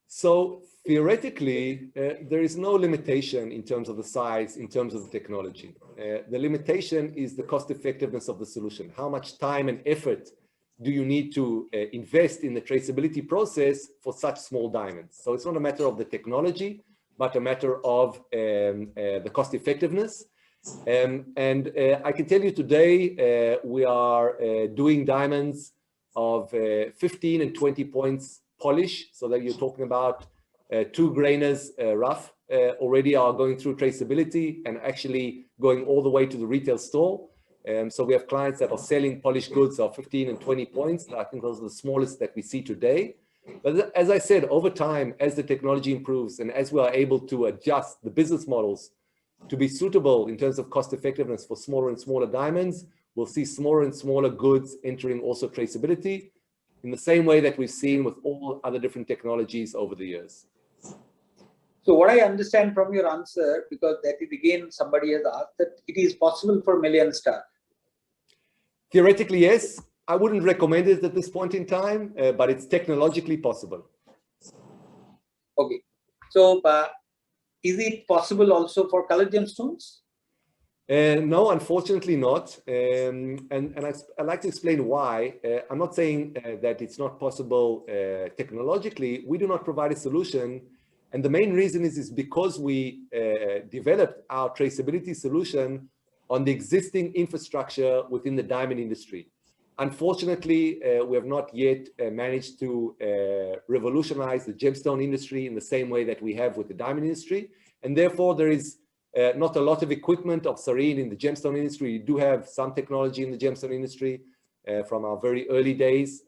So theoretically, there is no limitation in terms of the size, in terms of the technology. The limitation is the cost effectiveness of the solution. How much time and effort do you need to invest in the traceability process for such small diamonds? So it's not a matter of the technology, but a matter of the cost effectiveness. And I can tell you today, we are doing diamonds of 15 and 20 points polish, so that you're talking about 2 grainers rough already are going through traceability and actually going all the way to the retail store. So we have clients that are selling polished goods of 15 and 20 points. I think those are the smallest that we see today. But as I said, over time, as the technology improves and as we are able to adjust the business models to be suitable in terms of cost effectiveness for smaller and smaller diamonds, we'll see smaller and smaller goods entering also traceability in the same way that we've seen with all other different technologies over the years. So what I understand from your answer, because that is again somebody has asked, that it is possible for million star. Theoretically, yes. I wouldn't recommend it at this point in time, but it's technologically possible. Okay. So is it possible also for colored gemstones? No, unfortunately not. And I'd like to explain why. I'm not saying that it's not possible technologically. We do not provide a solution. And the main reason is because we developed our traceability solution on the existing infrastructure within the diamond industry. Unfortunately, we have not yet managed to revolutionize the gemstone industry in the same way that we have with the diamond industry. And therefore, there is not a lot of equipment of Serene in the gemstone industry. We do have some technology in the gemstone industry from our very early days,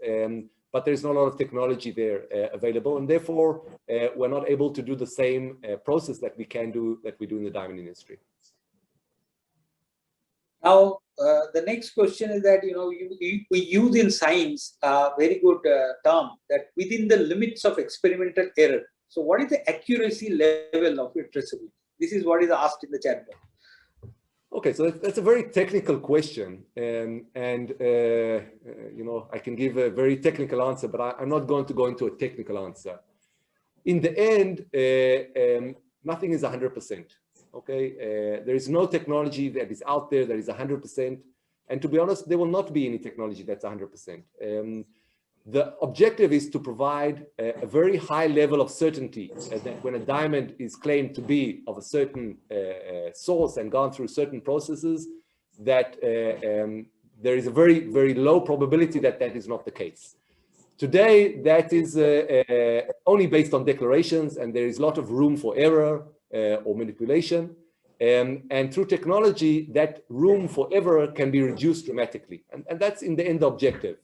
but there's not a lot of technology there available. And therefore, we're not able to do the same process that we do in the diamond industry. Now, the next question is that, we use in science a very good term that within the limits of experimental error. So what is the accuracy level of your traceability? This is what is asked in the chat box. Okay, so that's a very technical question. I can give a very technical answer, but I'm not going to go into a technical answer. In the end, nothing is 100%. Okay, there is no technology that is out there that is 100%. And to be honest, there will not be any technology that's 100%. The objective is to provide a very high level of certainty that when a diamond is claimed to be of a certain source and gone through certain processes, that there is a very, very low probability that that is not the case. Today, that is only based on declarations, and there is a lot of room for error or manipulation. And through technology, that room for error can be reduced dramatically. And that's in the end the objective.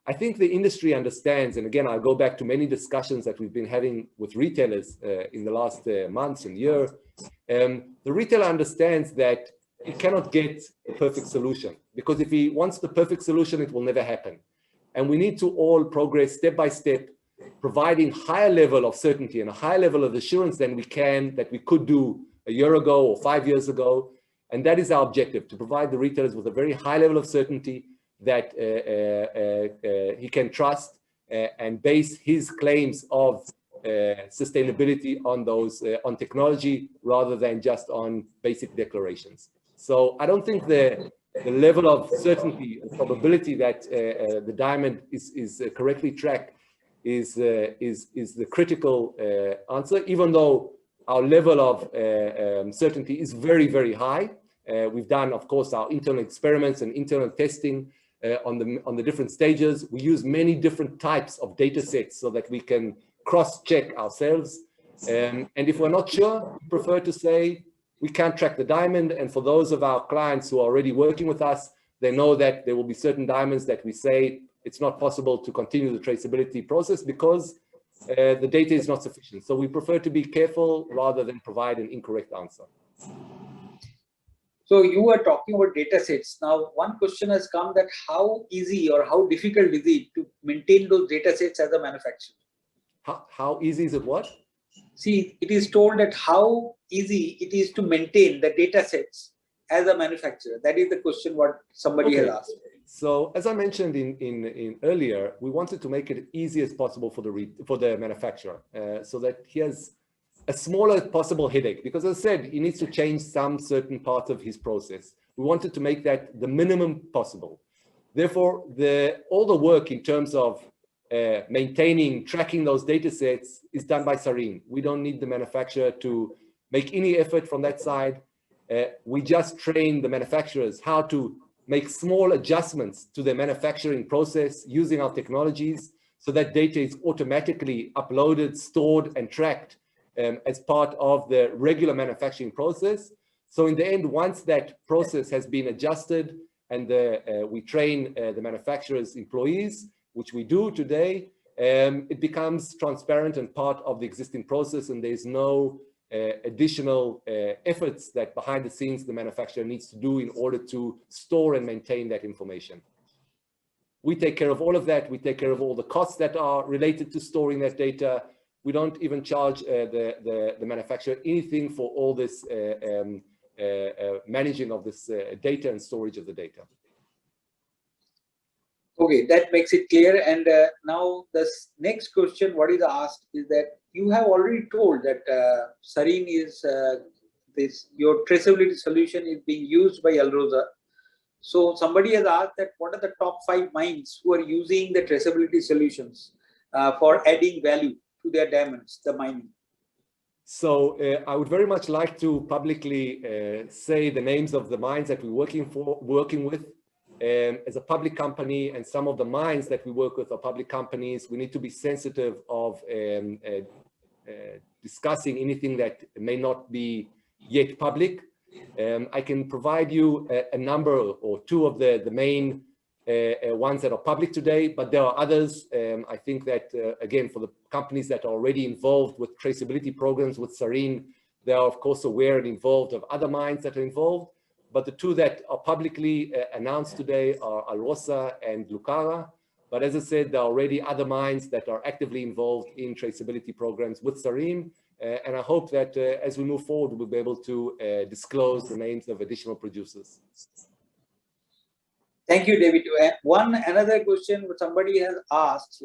I think the industry understands, and again, I'll go back to many discussions that we've been having with retailers in the last months and year. The retailer understands that he cannot get a perfect solution, because if he wants the perfect solution, it will never happen. And we need to all progress step by step, providing higher level of certainty and a higher level of assurance than we could do a year ago or 5 years ago. And that is our objective, to provide the retailers with a very high level of certainty that he can trust and base his claims of sustainability on those on technology rather than just on basic declarations. So I don't think the level of certainty and probability that the diamond is correctly tracked is the critical answer, even though our level of certainty is very, very high. We've done, of course, our internal experiments and internal testing on the different stages. We use many different types of data sets so that we can cross-check ourselves. And if we're not sure, we prefer to say we can't track the diamond. And for those of our clients who are already working with us, they know that there will be certain diamonds that we say it's not possible to continue the traceability process because the data is not sufficient. So we prefer to be careful rather than provide an incorrect answer. So you were talking about data sets. Now, one question has come that how easy or how difficult is it to maintain those data sets as a manufacturer? How easy is it what? See, it is told that how easy it is to maintain the data sets as a manufacturer. That is the question what somebody has asked. So as I mentioned in earlier, we wanted to make it easy as possible for the manufacturer so that he has a smaller possible headache, because as I said, he needs to change some certain part of his process. We wanted to make that the minimum possible. Therefore, all the work in terms of maintaining, tracking those data sets is done by Serene. We don't need the manufacturer to make any effort from that side. We just train the manufacturers how to make small adjustments to the manufacturing process using our technologies, so that data is automatically uploaded, stored, and tracked as part of the regular manufacturing process. So in the end, once that process has been adjusted and we train the manufacturer's employees, which we do today, it becomes transparent and part of the existing process, and there's no additional efforts that behind the scenes the manufacturer needs to do in order to store and maintain that information. We take care of all of that. We take care of all the costs that are related to storing that data. We don't even charge the manufacturer anything for all this managing of this data and storage of the data. Okay, that makes it clear. And now this next question, what is asked is that you have already told that Serene is your traceability solution is being used by Alrosa. So somebody has asked that what are the top 5 mines who are using the traceability solutions for adding value to their diamonds, the mining? So I would very much like to publicly say the names of the mines that we're working with. As a public company, and some of the mines that we work with are public companies, we need to be sensitive of discussing anything that may not be yet public. I can provide you a number or 2 of the main ones that are public today, but there are others. I think that, again, for the companies that are already involved with traceability programs with Serene, they are of course aware and involved of other mines that are involved. But the 2 that are publicly announced today are Alrosa and Lucara. But as I said, there are already other mines that are actively involved in traceability programs with Serene. And I hope that as we move forward, we'll be able to disclose the names of additional producers. Thank you, David. Another question which somebody has asked,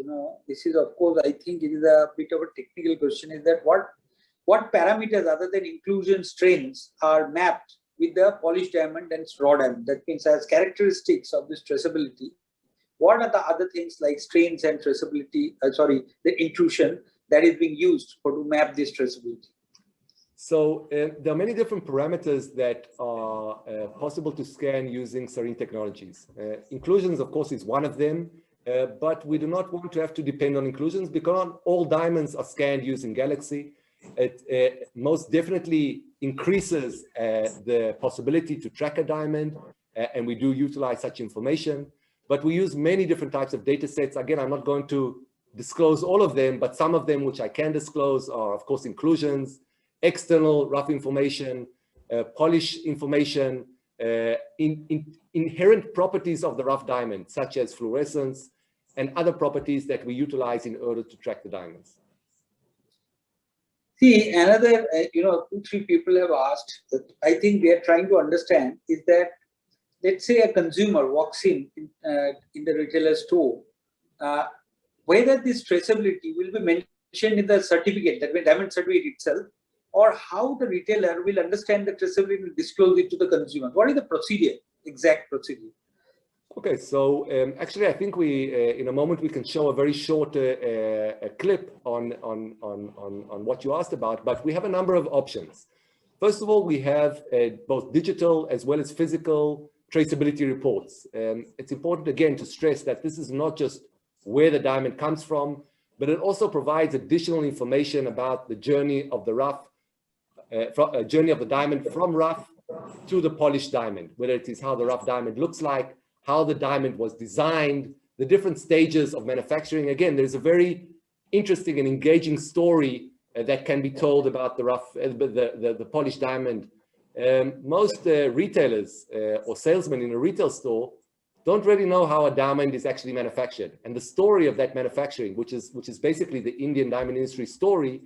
this is of course, I think it is a bit of a technical question, is that what parameters other than inclusion strains are mapped with the polished diamond and raw diamond? That means as characteristics of this traceability, what are the other things like strains and traceability, the intrusion that is being used to map this traceability? So there are many different parameters that are possible to scan using Serene technologies. Inclusions, of course, is one of them, but we do not want to have to depend on inclusions because not all diamonds are scanned using Galaxy. It most definitely increases the possibility to track a diamond, and we do utilize such information, but we use many different types of data sets. Again, I'm not going to disclose all of them, but some of them which I can disclose are, of course, inclusions, external rough information, polish information, inherent properties of the rough diamond, such as fluorescence, and other properties that we utilize in order to track the diamonds. See, another, 2-3 people have asked that I think they are trying to understand is that, let's say a consumer walks in the retailer store, whether this traceability will be mentioned in the certificate, that means diamond certificate itself, or how the retailer will understand the traceability and disclose it to the consumer. What is the procedure, exact procedure? Okay, so actually, I think we, in a moment, we can show a very short clip on what you asked about, but we have a number of options. First of all, we have both digital as well as physical traceability reports. It's important, again, to stress that this is not just where the diamond comes from, but it also provides additional information about the journey of the rough, journey of the diamond from rough to the polished diamond, whether it is how the rough diamond looks like, how the diamond was designed, the different stages of manufacturing. Again, there's a very interesting and engaging story that can be told about the rough, the polished diamond. Most retailers or salesmen in a retail store don't really know how a diamond is actually manufactured. And the story of that manufacturing, which is basically the Indian diamond industry story,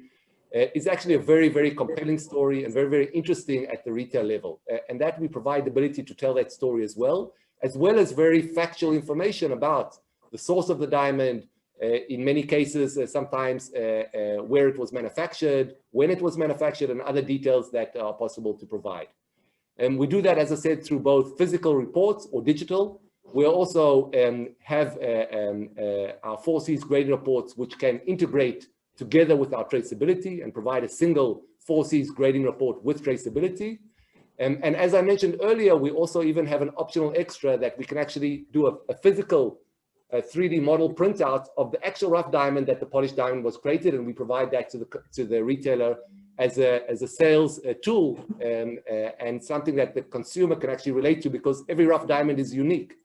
is actually a very, very compelling story and very, very interesting at the retail level. And that we provide the ability to tell that story as well as very factual information about the source of the diamond, in many cases, sometimes where it was manufactured, when it was manufactured, and other details that are possible to provide. And we do that, as I said, through both physical reports or digital. We also have our 4Cs grading reports, which can integrate together with our traceability and provide a single 4Cs grading report with traceability. And as I mentioned earlier, we also even have an optional extra that we can actually do a physical 3D model printout of the actual rough diamond that the polished diamond was created, and we provide that to the retailer as a sales tool, and something that the consumer can actually relate to, because every rough diamond is unique.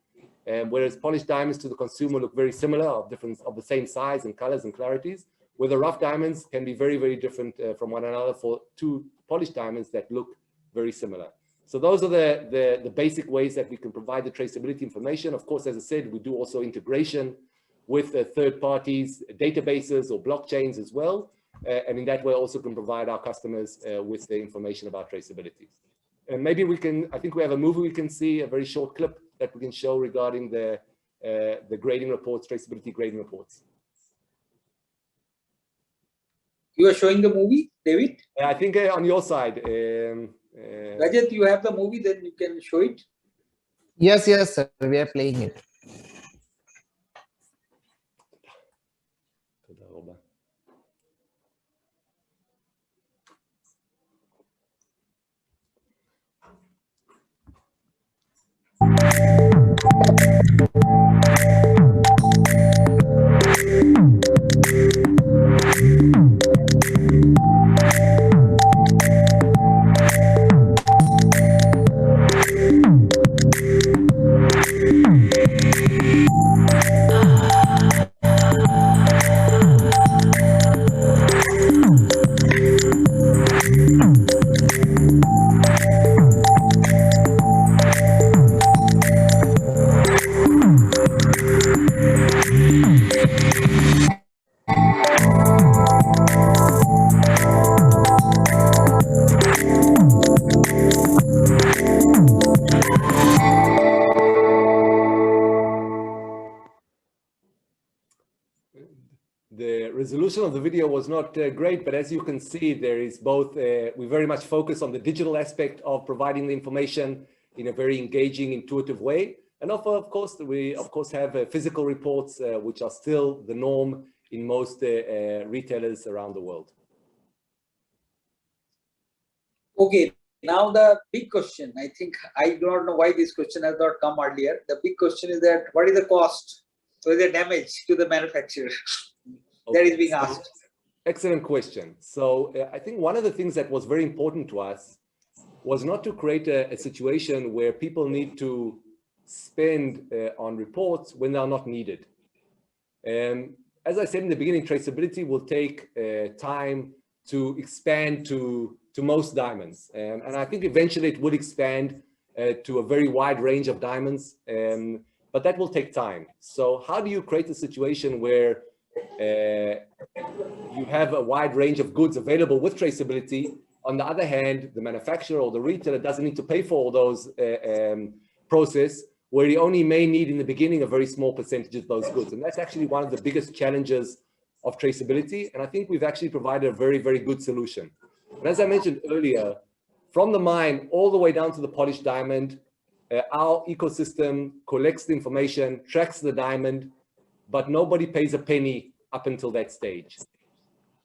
Whereas polished diamonds to the consumer look very similar, of the same size and colors and clarities, where the rough diamonds can be very, very different from one another for two polished diamonds that look very similar. So those are the basic ways that we can provide the traceability information. Of course, as I said, we do also integration with third parties, databases or blockchains as well. And in that way also can provide our customers with the information about traceability. And maybe we can, I think we have a movie we can see, a very short clip that we can show regarding the grading reports, traceability grading reports. You are showing the movie, David? I think on your side. Rajat, you have the movie, then you can show it. Yes, yes, sir. We are playing it. The resolution of the video was not great, but as you can see, there is both, we very much focus on the digital aspect of providing the information in a very engaging, intuitive way. And also, of course, we have physical reports, which are still the norm in most retailers around the world. Okay, now the big question, I think, I do not know why this question has not come earlier. The big question is that what is the cost? So the damage to the manufacturer that is being asked. Excellent question. So I think one of the things that was very important to us was not to create a situation where people need to spend on reports when they are not needed. As I said in the beginning, traceability will take time to expand to most diamonds. And I think eventually it would expand to a very wide range of diamonds, but that will take time. So how do you create a situation where you have a wide range of goods available with traceability? On the other hand, the manufacturer or the retailer doesn't need to pay for all those process, where you only may need in the beginning a very small percentage of those goods. And that's actually one of the biggest challenges of traceability. And I think we've actually provided a very, very good solution. And as I mentioned earlier, from the mine all the way down to the polished diamond, our ecosystem collects the information, tracks the diamond, but nobody pays a penny up until that stage.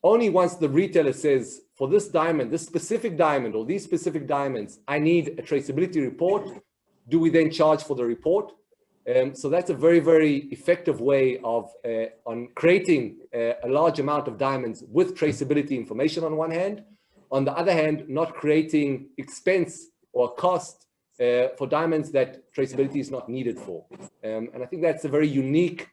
Only once the retailer says, for this diamond, this specific diamond or these specific diamonds, I need a traceability report, do we then charge for the report? So that's a very, very effective way of on creating a large amount of diamonds with traceability information on one hand. On the other hand, not creating expense or cost for diamonds that traceability is not needed for. And I think that's a very unique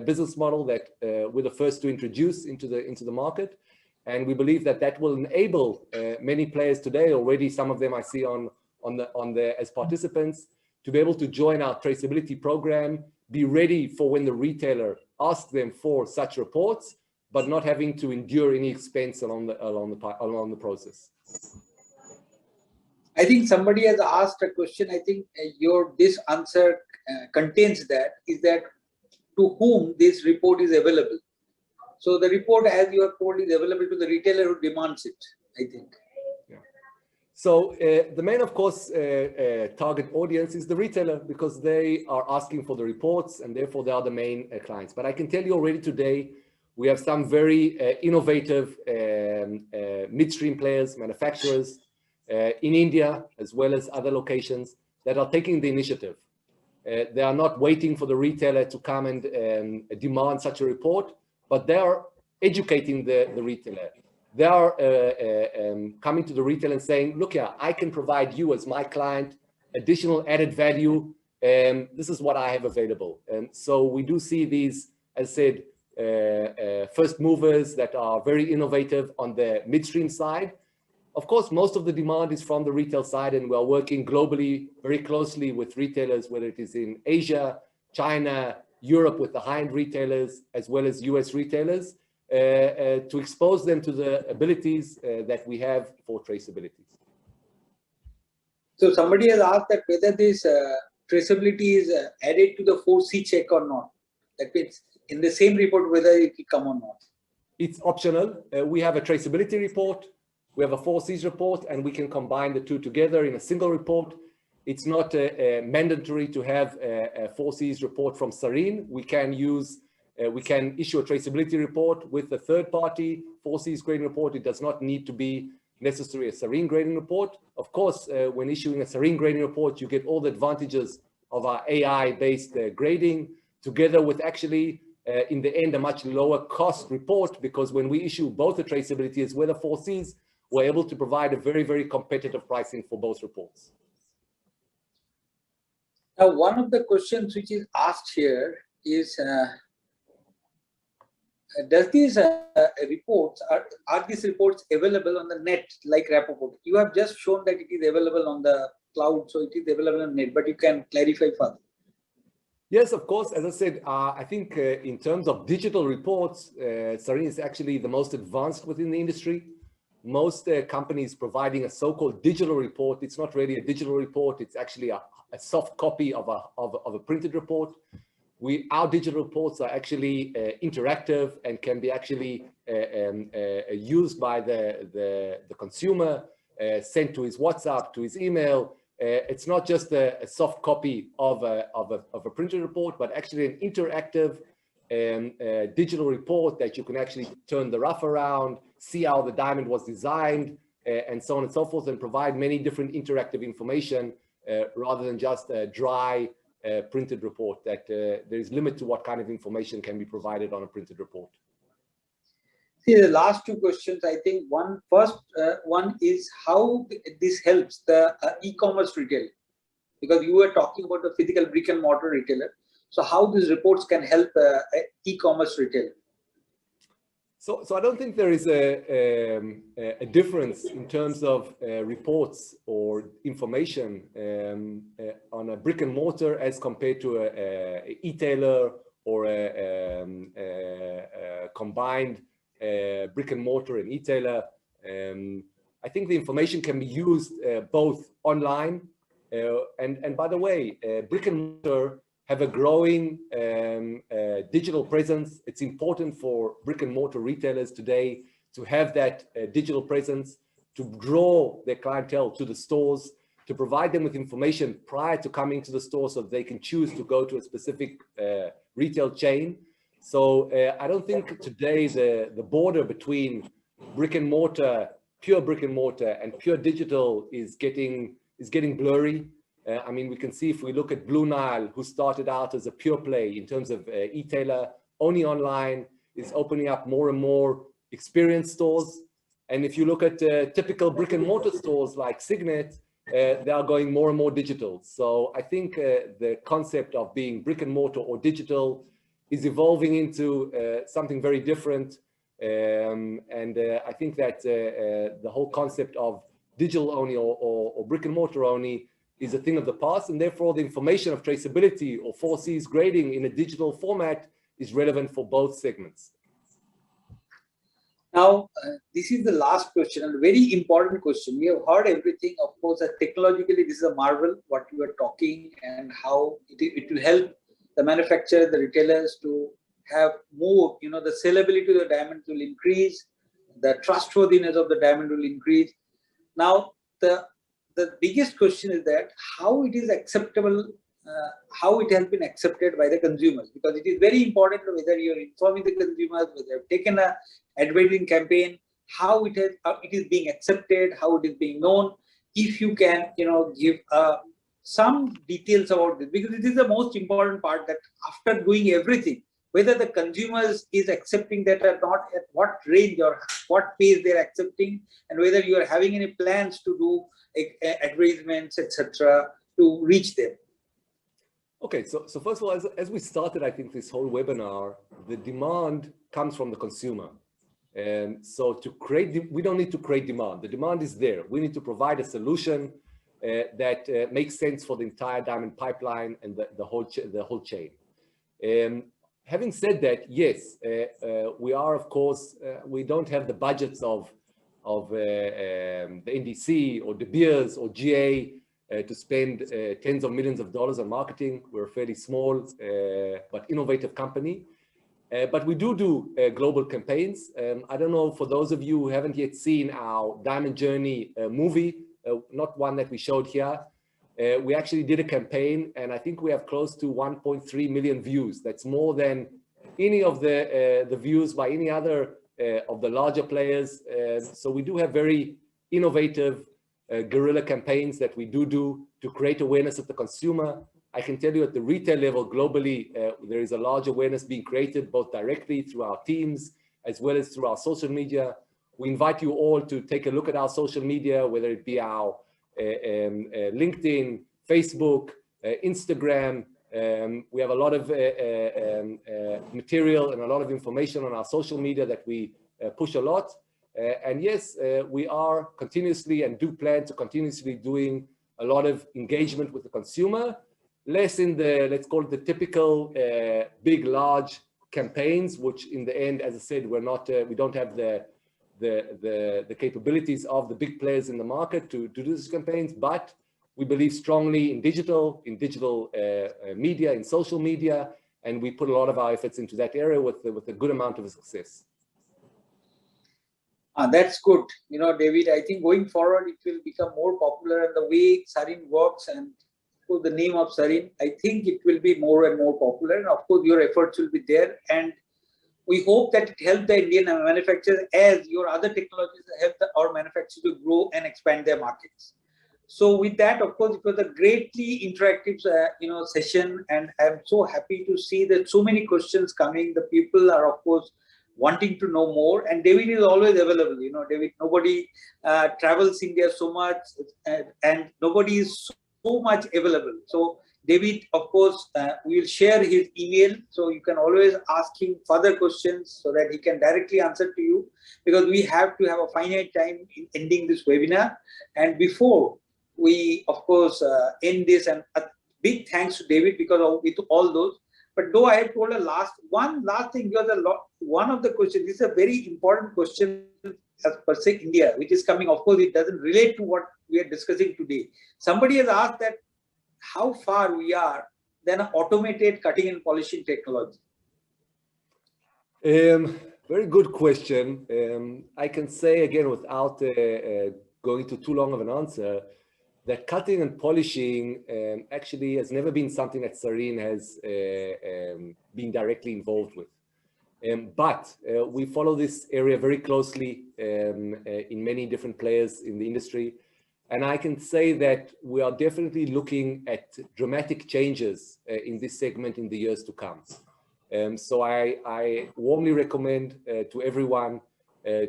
business model that we're the first to introduce into the market. And we believe that that will enable many players today, already some of them I see as participants, to be able to join our traceability program, be ready for when the retailer asks them for such reports, but not having to endure any expense along the process. I think somebody has asked a question. I think this answer contains that, is that to whom this report is available. So the report, as you have told, is available to the retailer who demands it, I think. Yeah. So the main, of course, target audience is the retailer, because they are asking for the reports and therefore they are the main clients. But I can tell you already today, we have some very innovative midstream players, manufacturers, in India, as well as other locations, that are taking the initiative. They are not waiting for the retailer to come and demand such a report, but they are educating the retailer. They are coming to the retailer and saying, look here, I can provide you as my client additional added value. This is what I have available. And so we do see these, as I said, first movers that are very innovative on the midstream side. Of course, most of the demand is from the retail side, and we are working globally very closely with retailers, whether it is in Asia, China, Europe, with the high-end retailers, as well as US retailers, to expose them to the abilities that we have for traceability. So somebody has asked that whether this traceability is added to the 4C check or not. That means in the same report, whether it will come or not. It's optional. We have a traceability report. We have a 4Cs report, and we can combine the two together in a single report. It's not mandatory to have a 4Cs report from Serene. We can use, we can issue a traceability report with a third-party 4Cs grading report. It does not need to be necessarily a Serene grading report. Of course, when issuing a Serene grading report, you get all the advantages of our AI-based grading, together with actually, in the end, a much lower cost report, because when we issue both the traceability as well as 4Cs, we're able to provide a very, very competitive pricing for both reports. Now, one of the questions which is asked here is, does these reports, are these reports available on the net like Rapoport? You have just shown that it is available on the cloud, so it is available on net, but you can clarify further. Yes, of course. As I said, I think in terms of digital reports, Serene is actually the most advanced within the industry. Most companies providing a so-called digital report. It's not really a digital report. It's actually a soft copy of a printed report. Our digital reports are actually interactive and can be actually used by the consumer, sent to his WhatsApp, to his email. It's not just a soft copy of a printed report, but actually an interactive digital report that you can actually turn the rough around, see how the diamond was designed, and so on and so forth, and provide many different interactive information rather than just a dry printed report. That there is limit to what kind of information can be provided on a printed report. See, the last two questions, I think first one is how this helps the e-commerce retailer, because you were talking about the physical brick and mortar retailer. So how these reports can help e-commerce retailer? So I don't think there is a difference in terms of reports or information on a brick and mortar as compared to a e-tailer or a combined brick and mortar and e-tailer. I think the information can be used both online and by the way, brick and mortar have a growing digital presence. It's important for brick and mortar retailers today to have that digital presence, to draw their clientele to the stores, to provide them with information prior to coming to the store so they can choose to go to a specific retail chain. So I don't think today the border between brick and mortar, pure brick and mortar, and pure digital is getting blurry. I mean, we can see if we look at Blue Nile, who started out as a pure play in terms of e-tailer, only online, is opening up more and more experience stores. And if you look at typical brick and mortar stores like Signet, they are going more and more digital. So I think the concept of being brick and mortar or digital is evolving into something very different. I think that the whole concept of digital only or brick and mortar only is a thing of the past, and therefore the information of traceability or 4Cs grading in a digital format is relevant for both segments. Now, this is the last question, and a very important question. We have heard everything. Of course, that technologically, this is a marvel, what you are talking, and how it will help the manufacturers, the retailers to have more, the sellability of the diamond will increase, the trustworthiness of the diamond will increase. Now, the biggest question is that how it is acceptable, how it has been accepted by the consumers, because it is very important whether you are informing the consumers, whether you have taken an advertising campaign, how it is being accepted, how it is being known. if you can, give some details about this, because this is the most important part, that after doing everything, whether the consumers is accepting that or not, at what range or what pace they're accepting, and whether you are having any plans to do advertisements, etc., to reach them. Okay, so first of all, as we started, I think this whole webinar, the demand comes from the consumer. And so to create, we don't need to create demand. The demand is there. We need to provide a solution that makes sense for the entire diamond pipeline and the whole chain. Having said that, yes, we are, of course, we don't have the budgets of the NDC or De Beers or GA to spend tens of millions of dollars on marketing. We're a fairly small but innovative company. But we do global campaigns. I don't know, for those of you who haven't yet seen our Diamond Journey movie, not one that we showed here, we actually did a campaign, and I think we have close to 1.3 million views. That's more than any of the views by any other of the larger players. So we do have very innovative guerrilla campaigns that we do to create awareness of the consumer. I can tell you at the retail level globally, there is a large awareness being created both directly through our teams as well as through our social media. We invite you all to take a look at our social media, whether it be our LinkedIn, Facebook, Instagram. We have a lot of material and a lot of information on our social media that we push a lot. And yes, we are continuously and do plan to continuously doing a lot of engagement with the consumer, less in the, let's call it the typical big, large campaigns, which in the end, as I said, we're not, we don't have the capabilities of the big players in the market to do these campaigns, but we believe strongly in digital media, in social media, and we put a lot of our efforts into that area with a good amount of success. That's good. David, I think going forward, it will become more popular, and the way Serene works and the name of Serene, I think it will be more and more popular. And of course, your efforts will be there. And we hope that it helps the Indian manufacturers, as your other technologies help our manufacturers to grow and expand their markets. So with that, of course, it was a greatly interactive, session, and I'm so happy to see that so many questions coming. The people are, of course, wanting to know more, and David is always available. David, nobody travels India so much, and nobody is so much available. So David, of course, we will share his email, so you can always ask him further questions so that he can directly answer to you, because we have to have a finite time in ending this webinar. And before we, of course, end this, and a big thanks to David because of with all those. But though I had told one last thing, because one of the questions, this is a very important question as per se India, which is coming. Of course, it doesn't relate to what we are discussing today. Somebody has asked that how far we are than an automated cutting and polishing technology. Very good question. I can say again, without going into too long of an answer, that cutting and polishing actually has never been something that Serene has been directly involved with. But we follow this area very closely in many different players in the industry. And I can say that we are definitely looking at dramatic changes in this segment in the years to come. So I warmly recommend to everyone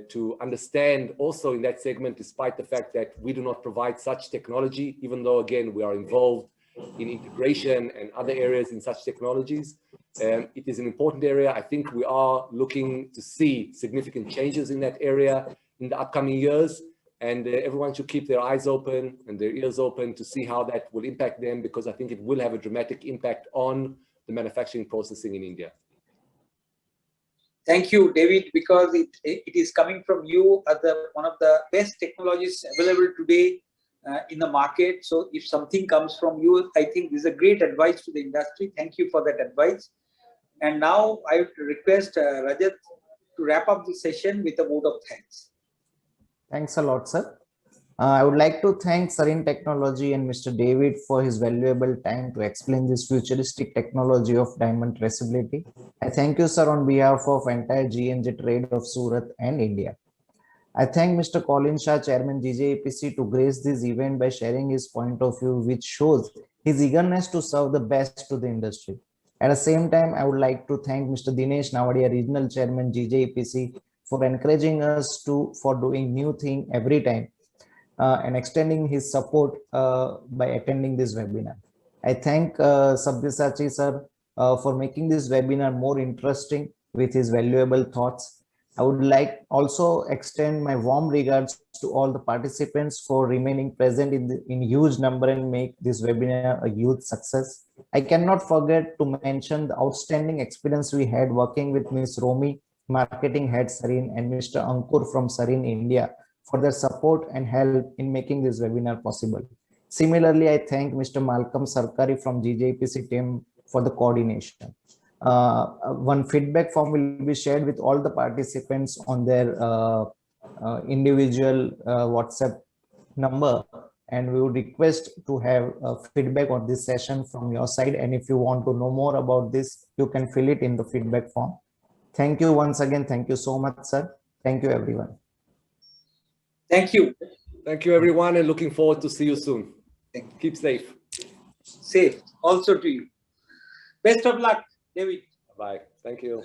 to understand also in that segment, despite the fact that we do not provide such technology, even though, again, we are involved in integration and other areas in such technologies. It is an important area. I think we are looking to see significant changes in that area in the upcoming years, and everyone should keep their eyes open and their ears open to see how that will impact them, because I think it will have a dramatic impact on the manufacturing processing in India. Thank you, David, because it is coming from you as one of the best technologies available today in the market. So if something comes from you, I think this is a great advice to the industry. Thank you for that advice. And now I would request Rajat to wrap up the session with a vote of thanks. Thanks a lot, sir. I would like to thank Serene Technology and Mr. David for his valuable time to explain this futuristic technology of diamond traceability. I thank you, sir, on behalf of entire GNJ trade of Surat and India. I thank Mr. Colin Shah, Chairman GJEPC, to grace this event by sharing his point of view, which shows his eagerness to serve the best to the industry. At the same time, I would like to thank Mr. Dinesh Navadia, Regional Chairman GJEPC, for encouraging us for doing new thing every time and extending his support by attending this webinar. I thank Sabyasachi sir for making this webinar more interesting with his valuable thoughts. I would like also extend my warm regards to all the participants for remaining present in huge number and make this webinar a huge success. I cannot forget to mention the outstanding experience we had working with Ms. Romi, Marketing Head Serene, and Mr. Ankur from Serene India for their support and help in making this webinar possible. Similarly, I thank Mr. Malcolm Sarkari from GJPC team for the coordination. One feedback form will be shared with all the participants on their individual WhatsApp number, and we would request to have feedback on this session from your side. And if you want to know more about this, you can fill it in the feedback form. Thank you once again. Thank you so much, sir. Thank you, everyone. Thank you. Thank you, everyone, and looking forward to see you soon. Keep safe. Safe also to you. Best of luck, David. Bye. Thank you.